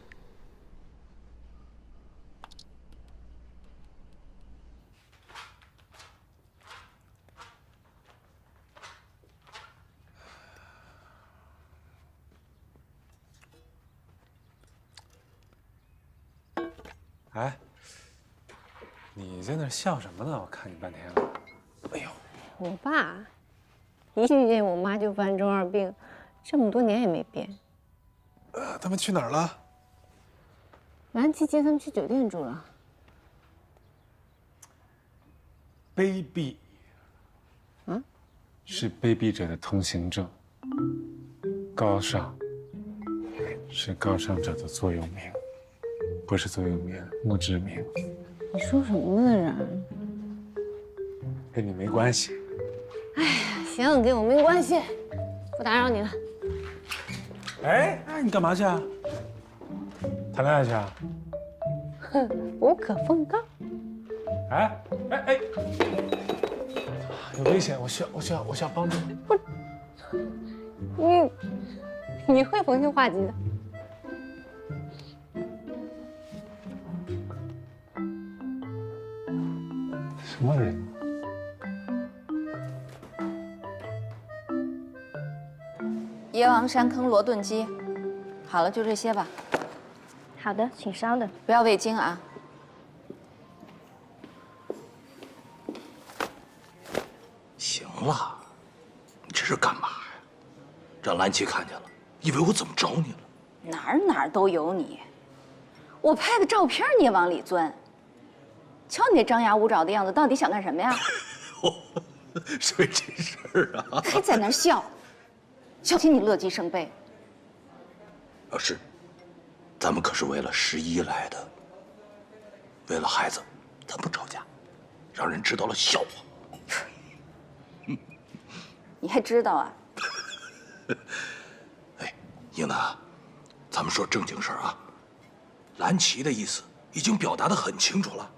哎，你在那笑什么呢？我看你半天了。哎呦，我爸一遇见我妈就犯中二病，这么多年也没变。他们去哪儿了？兰琪接他们去酒店住了。卑鄙。啊？是卑鄙者的通行证。高尚是高尚者的座右铭，不是座右铭，墓志铭。你说什么呢，然？跟你没关系。哎呀，行，跟我没关系，不打扰你了。哎，你干嘛去啊？谈恋爱去啊？哼，无可奉告。哎，有危险！我需要帮助。你会逢凶化吉的。什么人？椰王山坑罗顿鸡，好了，就这些吧。好的，请稍等。不要味精啊。行了，你这是干嘛呀？让兰琪看见了，以为我怎么着你了？哪儿都有你，我拍个照片你也往里钻。瞧你那张牙舞爪的样子，到底想干什么呀？是为这事儿啊？还在那儿笑，小心你乐极生悲。是，咱们可是为了11来的，为了孩子，咱不吵架，让人知道了笑话。你还知道啊？哎，英楠，咱们说正经事儿啊。兰琪的意思已经表达得很清楚了，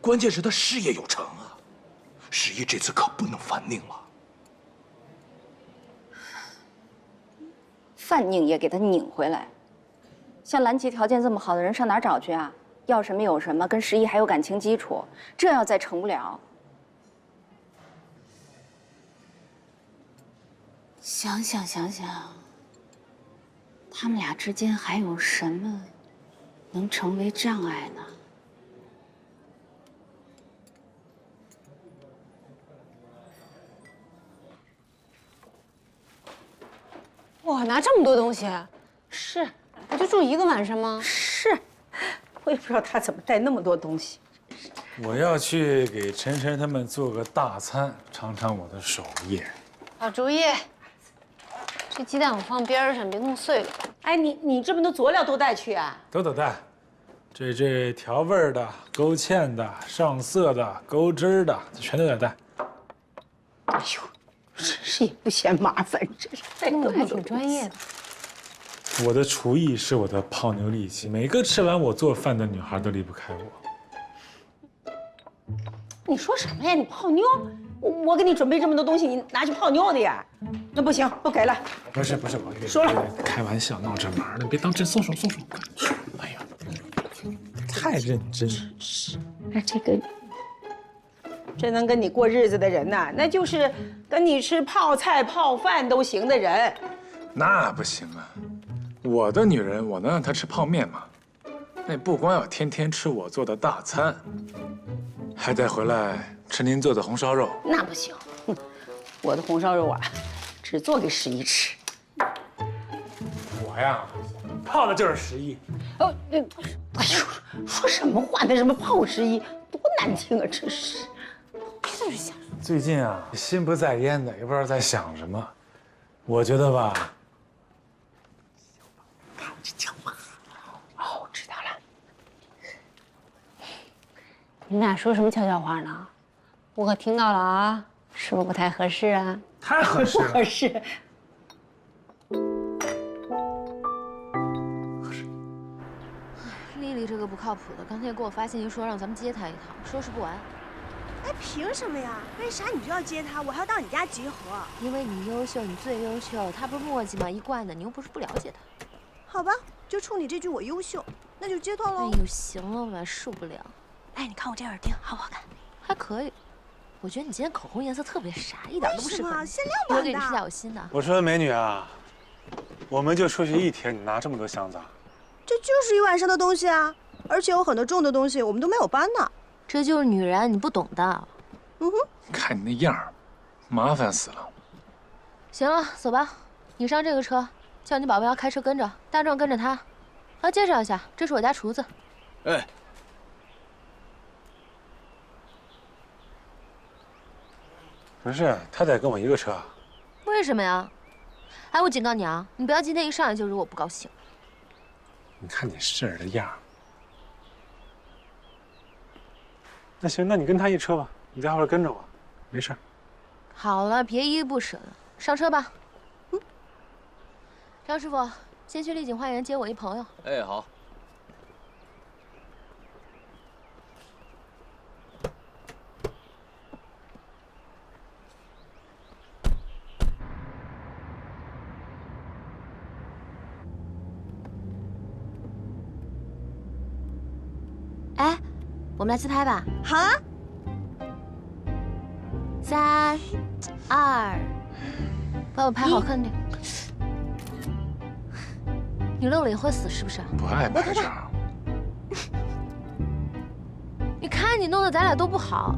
关键是她事业有成啊。11这次可不能犯拧了。犯拧也给他拧回来。像兰琪条件这么好的人，上哪儿找去啊？要什么有什么，跟11还有感情基础，这要再成不了。想想，他们俩之间还有什么能成为障碍呢？哇，拿这么多东西？是，我就住1个晚上吗？是，我也不知道他怎么带那么多东西。我要去给晨晨他们做个大餐，尝尝我的手艺。好主意。这鸡蛋我放边上，别弄碎了。哎，你这么多佐料都带去啊？都得带，这调味儿的、勾芡的、上色的、勾汁儿的，全都得带。哎呦，真是也不嫌麻烦，真是带那么还挺专业的。我的厨艺是我的泡妞利器，每个吃完我做饭的女孩都离不开我。你说什么呀？你泡妞？我给你准备这么多东西，你拿去泡妞的呀？那不行，不给了。不是，我跟你说了，开玩笑，闹着玩的，别当真。松手。哎呀，太认真了。那这能跟你过日子的人呐，那就是跟你吃泡菜泡饭都行的人。那不行啊，我的女人，我能让她吃泡面吗？那不光要天天吃我做的大餐，还得回来吃您做的红烧肉。那不行，我的红烧肉啊，只做给11吃。我呀，泡的就是11。哎呦，说什么话？那什么泡11，多难听啊！真是。就是想最近啊，心不在焉的，也不知道在想什么。我觉得吧，哦，知道了。你们俩说什么悄悄话呢？我可听到了啊，是不是不太合适啊？太合适了，不合适。丽丽这个不靠谱的，刚才给我发信息说让咱们接她一趟，收拾不完。哎，凭什么呀？为啥你就要接她？我还要到你家集合。因为你优秀，你最优秀。她不是磨叽吗？一贯的，你又不是不了解她。好吧，就冲你这句我优秀，那就接她喽。哎呦，行了吧，受不了。哎，你看我这耳钉好不好看？还可以。我觉得你今天口红颜色特别傻，一点都不适合你。限量版的。我给你试下我新的。我说美女啊，我们就出去1天，你拿这么多箱子啊？这就是1晚上的东西啊，而且有很多重的东西我们都没有搬呢。这就是女人，你不懂的。看你那样儿，麻烦死了。行了，走吧。你上这个车，叫你保镖开车跟着，大壮跟着他。啊，介绍一下，这是我家厨子。哎，不是，他得跟我一个车。为什么呀？哎，我警告你啊，你不要今天一上来就惹我不高兴。你看你事儿的样儿。那行，那你跟他一车吧，你待会儿跟着我，没事。好了，别依依不舍的，上车吧。张师傅，先去丽景花园接我一朋友。哎，好。哎，我们来自拍吧。好啊。3、2，帮我拍好看点。你露脸会死是不是？不爱拍照。你看你弄得咱俩都不好。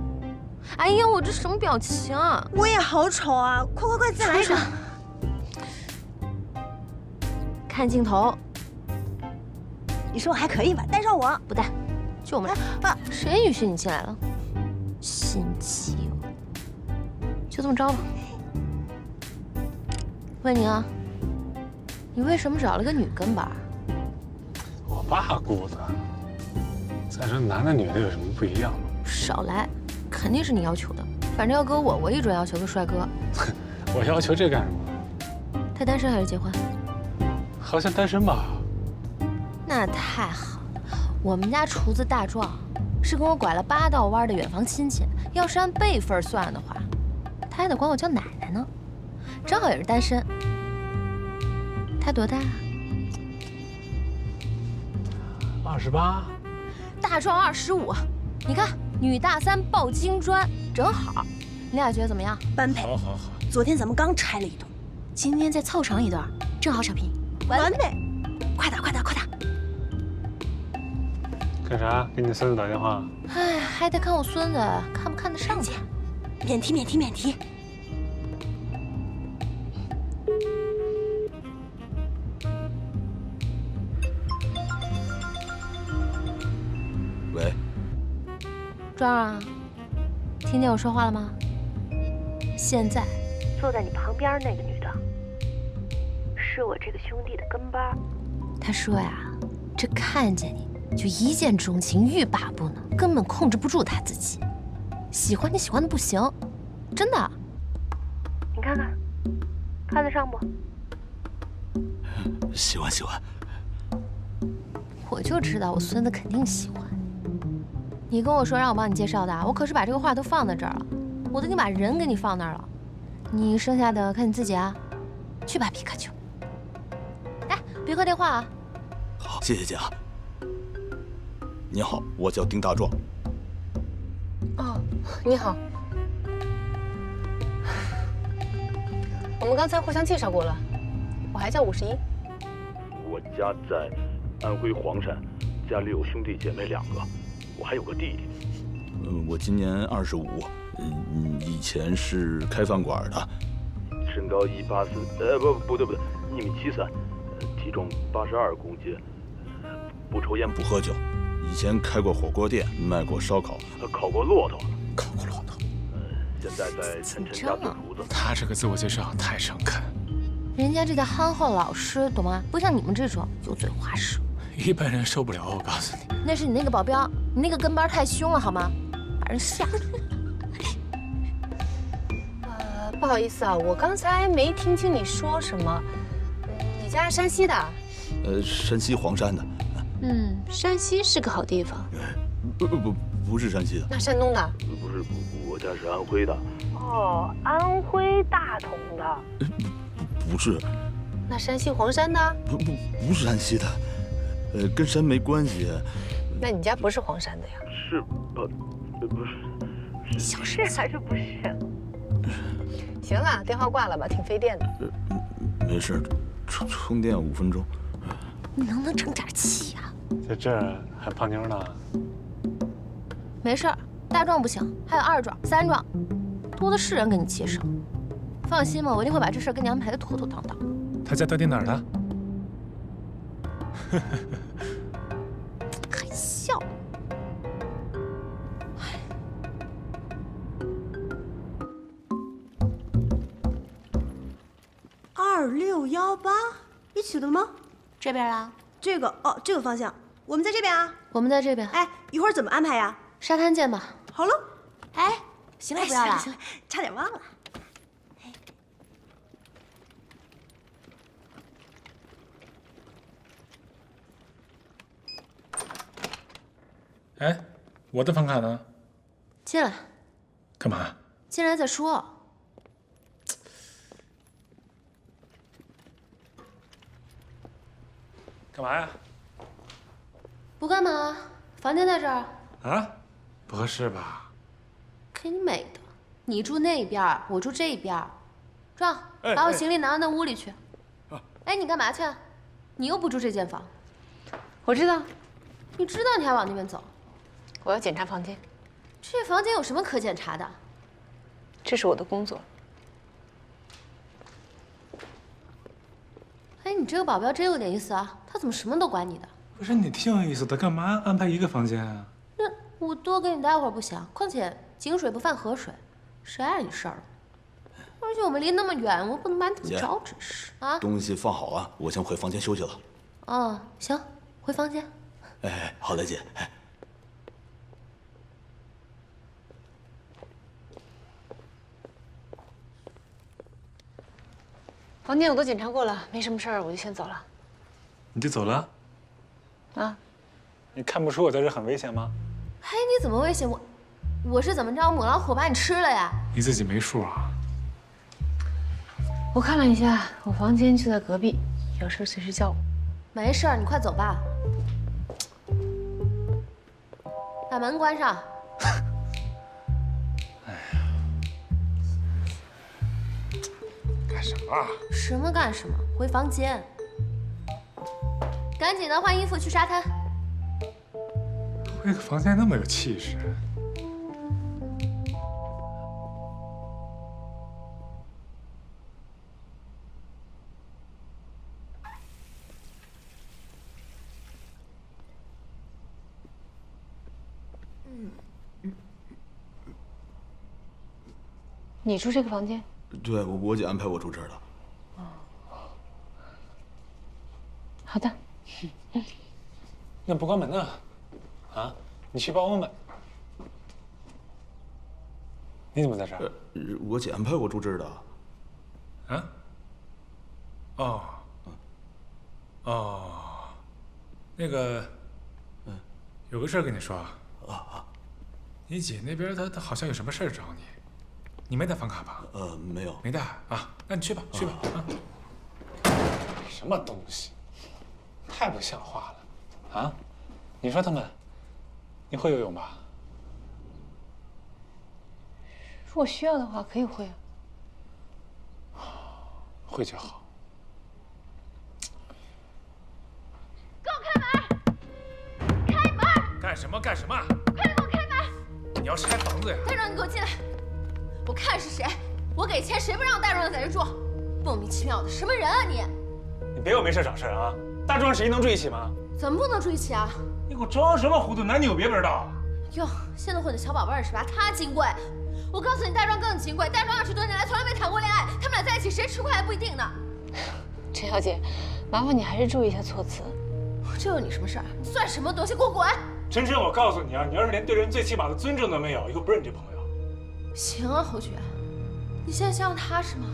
哎呀，我这什么表情啊？我也好丑啊！快，再来一个。看镜头。你说我还可以吧？带上我。不带，就我们俩。谁允许你进来了？心机。就这么着吧。问你啊，你为什么找了个女跟班？我爸姑子。再说男的女的有什么不一样吗？少来，肯定是你要求的。反正要搁我一准要求个帅哥。我要求这干什么？他单身还是结婚？好像单身吧。那太好了，我们家厨子大壮是跟我拐了8道弯的远房亲戚。要是按辈分算的话，他还得管我叫奶奶呢。正好也是单身。他多大？28。大壮25。你看，女大3抱金砖，正好。你俩觉得怎么样？般配。好。昨天咱们刚拆了一栋，今天再凑成一段，正好扯平。完美。快点！干啥？给你孙子打电话？哎，还得看我孙子看不看得上去。免提。喂，壮啊，听见我说话了吗？现在坐在你旁边那个女的，是我这个兄弟的跟班。他说呀，这看见你就一见钟情，欲罢不能，根本控制不住他自己，喜欢你喜欢的不行，真的。你看看，看得上不？喜欢喜欢。我就知道我孙子肯定喜欢。你跟我说让我帮你介绍的，我可是把这个话都放在这儿了，我都已经把人给你放那儿了。你剩下的看你自己啊，去吧，皮卡丘。哎，别挂电话啊。好，谢谢姐啊。你好，我叫丁大壮。哦，你好。我们刚才互相介绍过了，我还叫51。我家在安徽黄山，家里有兄弟姐妹2个，我还有个弟弟。我今年25，以前是开饭馆的，身高184，不对，1米73，体重82公斤，不抽烟不喝酒，以前开过火锅店，卖过烧烤，烤过骆驼，烤过骆驼。现在在晨晨家做厨子。他这个自我介绍太诚恳，人家这叫憨厚老实，懂吗？不像你们这种油嘴滑舌，一般人受不了。我告诉你，那是你那个保镖，你那个跟班太凶了好吗？把人吓着。不好意思啊，我刚才没听清你说什么。你家是山西的？山西黄山的。山西是个好地方。不是山西的。那山东的？不是，我家是安徽的。哦，安徽大同的。不是。那山西黄山的？不是山西的，跟山没关系。那你家不是黄山的呀？是，不是。是还是不是？行了，电话挂了吧，挺费电的。没事，充电5分钟。你能不能争点气呀？在这儿还泡妞呢。没事儿，大壮不行，还有2壮、3壮，多的是人跟你介绍。放心吧，我一定会把这事儿跟你安排的妥妥当当。他家到底哪儿的？还笑。2618，一起的吗？这边啊。这个哦，这个方向。我们在这边啊。我们在这边。哎，一会儿怎么安排呀？沙滩见吧。好了。哎，行了，不要了。行了，差点忘了。哎，我的房卡呢？进来。干嘛？进来再说。干嘛呀？不干嘛，房间在这儿。啊？不合适吧？给你美的，你住那边，我住这边。壮，把我行李拿到那屋里去。哎，你干嘛去？你又不住这间房。我知道。你知道你还往那边走？我要检查房间。这房间有什么可检查的？这是我的工作。哎，你这个保镖真有点意思啊，他怎么什么都管你的？不是你挺有意思的，干嘛安排一个房间啊？那我多给你待会儿不行？况且井水不犯河水，谁碍你事儿了？而且我们离那么远，我不能把你怎么着？真是啊！东西放好啊，我先回房间休息了。哦，行，回房间。哎，好嘞，姐。房间我都检查过了，没什么事儿，我就先走了。你就走了？啊？你看不出我在这很危险吗？哎，你怎么危险？我是怎么着？母老虎把你吃了呀？你自己没数啊？我看了一下，我房间就在隔壁，有事随时叫我。没事儿，你快走吧。把门关上。干什么？什么干什么？回房间。赶紧的，换衣服去沙滩。回个房间那么有气势。你住这个房间？对，我姐安排我住这儿的。好的。那不关门呢？啊，你去帮我买。你怎么在这儿？我姐安排我住这儿的。啊？哦，哦，那个，有个事儿跟你说啊。你姐那边她好像有什么事儿找你，你没带房卡吧？没有。没带啊？那你去吧，去吧啊。什么东西？太不像话了啊！你说他们，你会游泳吧？如果需要的话，可以会啊。会就好。给我开门！开门！干什么？干什么？快点给我开门！你要拆房子呀？大壮，你给我进来！我看是谁，我给钱，谁不让大壮在这住？莫名其妙的，什么人啊你？你别有没事找事啊！大壮谁能住一起吗？怎么不能住一起啊？你给我装什么糊涂？男女有别不知道？哟，现在混的小宝贝儿是吧？他金贵，我告诉你，大壮更金贵。大壮20多年来从来没谈过恋爱，他们俩在一起谁吃亏还不一定呢。陈小姐，麻烦你还是注意一下措辞。这有你什么事儿？你算什么东西？给我滚！真真，我告诉你啊，你要是连对人最起码的尊重都没有，以后不是你这朋友。行啊，侯爵，你现在向着他是吗？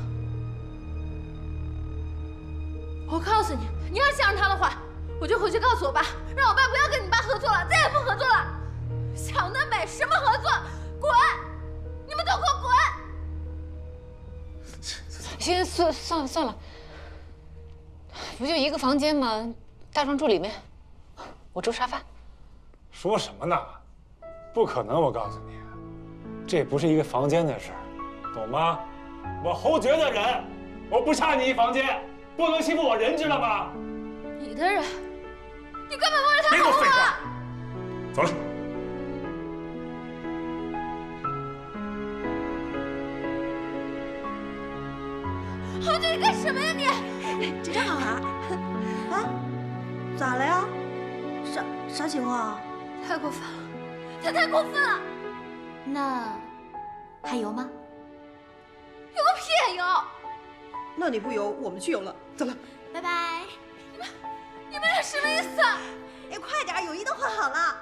我告诉你，你要向着他的话，我就回去告诉我爸，让我爸不要跟你爸合作了，再也不合作了。想得美，什么合作？滚！你们都给我滚！行，算了，不就一个房间吗？大壮住里面，我住沙发。说什么呢？不可能！我告诉你，这不是一个房间的事儿，懂吗？我侯爵的人，我不差你一房间，不能欺负我人，知道吗？你的人，你根本不是他别给我废话！走了。侯爵，你干什么呀你？这正好啊！啊，咋了呀？啥情况啊？太过分了，他太过分了！那还游吗？游个屁游！那你不游，我们去游了。走了，拜拜。你们俩什么意思啊？哎，快点，泳衣都换好了。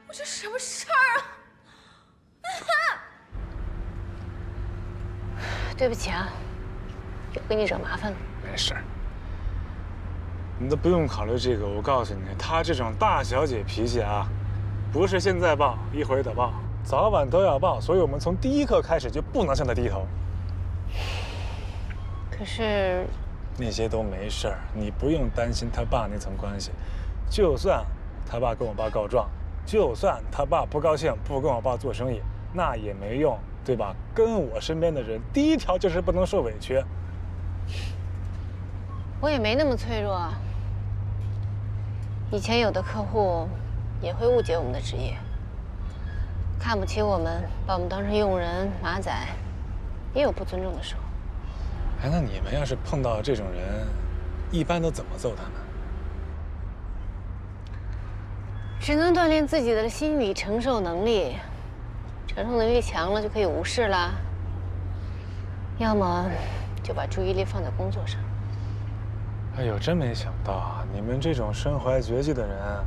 我这什么事儿啊？对不起啊，又给你惹麻烦了。没事儿，你都不用考虑这个。我告诉你，她这种大小姐脾气啊，不是现在报，一会儿得报，早晚都要报。所以我们从第一刻开始就不能向她低头。可是那些都没事儿，你不用担心他爸那层关系。就算他爸跟我爸告状，就算他爸不高兴不跟我爸做生意，那也没用，对吧？跟我身边的人，第一条就是不能受委屈。我也没那么脆弱啊。以前有的客户也会误解我们的职业，看不起我们，把我们当成佣人、马仔，也有不尊重的时候。哎，那你们要是碰到这种人，一般都怎么揍他们？只能锻炼自己的心理承受能力，承受能力强了就可以无视啦。要么就把注意力放在工作上。哎呦，真没想到啊！你们这种身怀绝技的人，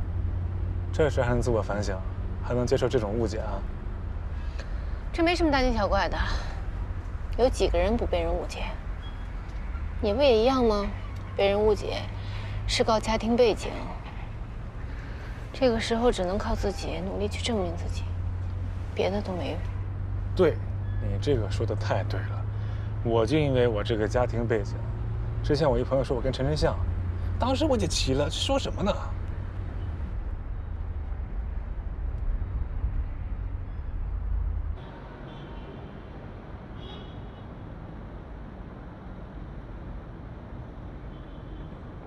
这时还能自我反省，还能接受这种误解啊？这没什么大惊小怪的，有几个人不被人误解？你不也一样吗？被人误解是靠家庭背景，这个时候只能靠自己努力去证明自己，别的都没用。对，你这个说的太对了。我就因为我这个家庭背景，之前我一朋友说我跟陈真像，当时我就急了，说什么呢？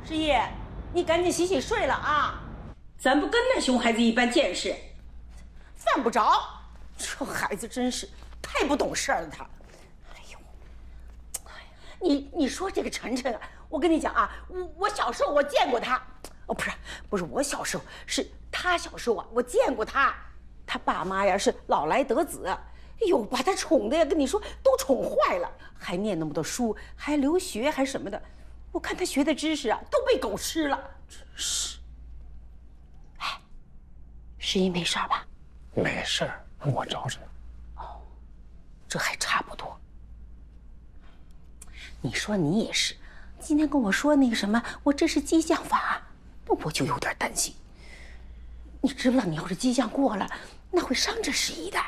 师爷，你赶紧洗洗睡了啊！咱不跟那熊孩子一般见识，犯不着。这孩子真是太不懂事儿了，他。哎呦，你说这个晨晨啊，我跟你讲啊，我小时候我见过他，哦，不是我小时候，是他小时候啊，我见过他，他爸妈呀是老来得子，哎呦，把他宠的呀，跟你说都宠坏了，还念那么多书，还留学，还什么的。我看他学的知识啊，都被狗吃了，真是。哎，诗怡没事吧？没事儿，我找找。哦，这还差不多。你说你也是，今天跟我说那个什么，我这是激将法，那我就有点担心。你知不知道，你要是激将过了，那会伤这11的。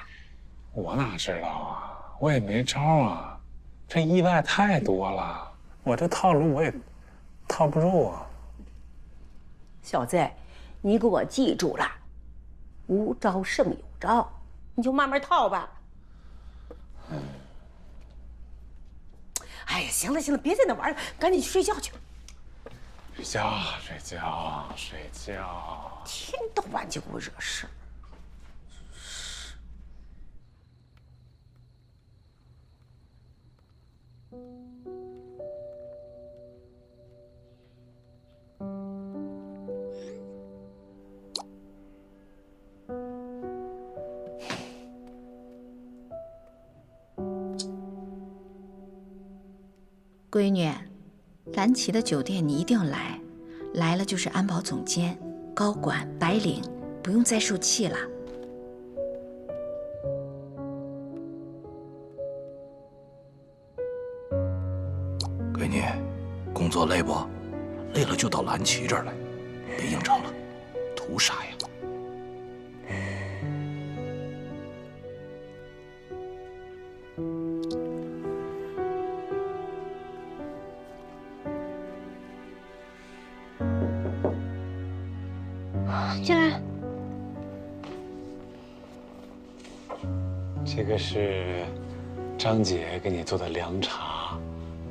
我哪知道啊，我也没招啊，这意外太多了，我这套路我也套不住啊。小子，你给我记住了，无招胜有招，你就慢慢套吧。哎呀，行了行了，别在那玩了，赶紧去睡觉去。睡觉睡觉睡觉，天到晚就给我惹事。闺女，蓝旗的酒店你一定要来，来了就是安保总监、高管、白领，不用再受气了。闺女，工作累不？累了就到蓝旗这儿来，别应酬了，图啥呀？进来。这个是张姐给你做的凉茶，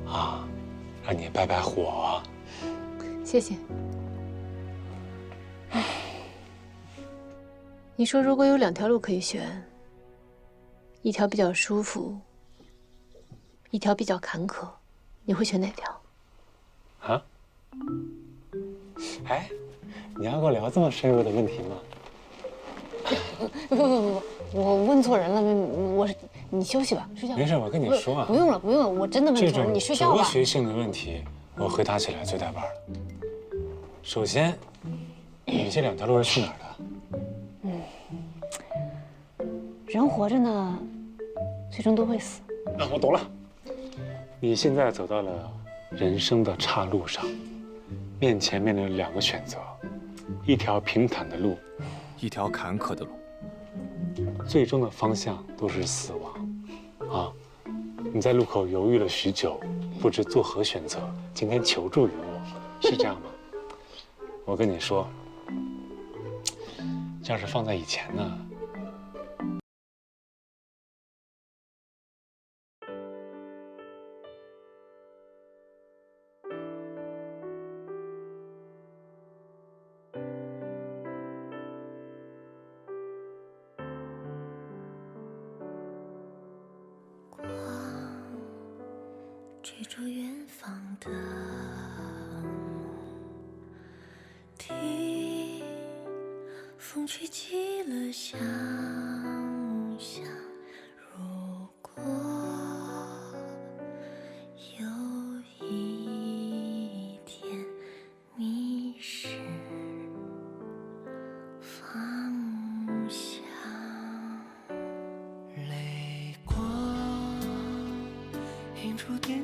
啊，让你败败火。谢谢。你说如果有2条路可以选，一条比较舒服，一条比较坎坷，你会选哪条？啊？哎，你要跟我聊这么深入的问题吗？不，我问错人了，你休息吧，睡觉。没事，我跟你说啊，不用了，我真的问错人，你睡觉吧。哲学性的问题，我回答起来最带把了。首先，你这2条路是去哪儿的？人活着呢，最终都会死。啊，我懂了。你现在走到了人生的岔路上，面前面临2个选择，一条平坦的路，一条坎坷的路，最终的方向都是死亡。啊，你在路口犹豫了许久，不知作何选择，今天求助于我，是这样吗？我跟你说，要是放在以前呢？追逐远方的梦，听风吹起了想象，如果有一天迷失方向，泪光映出点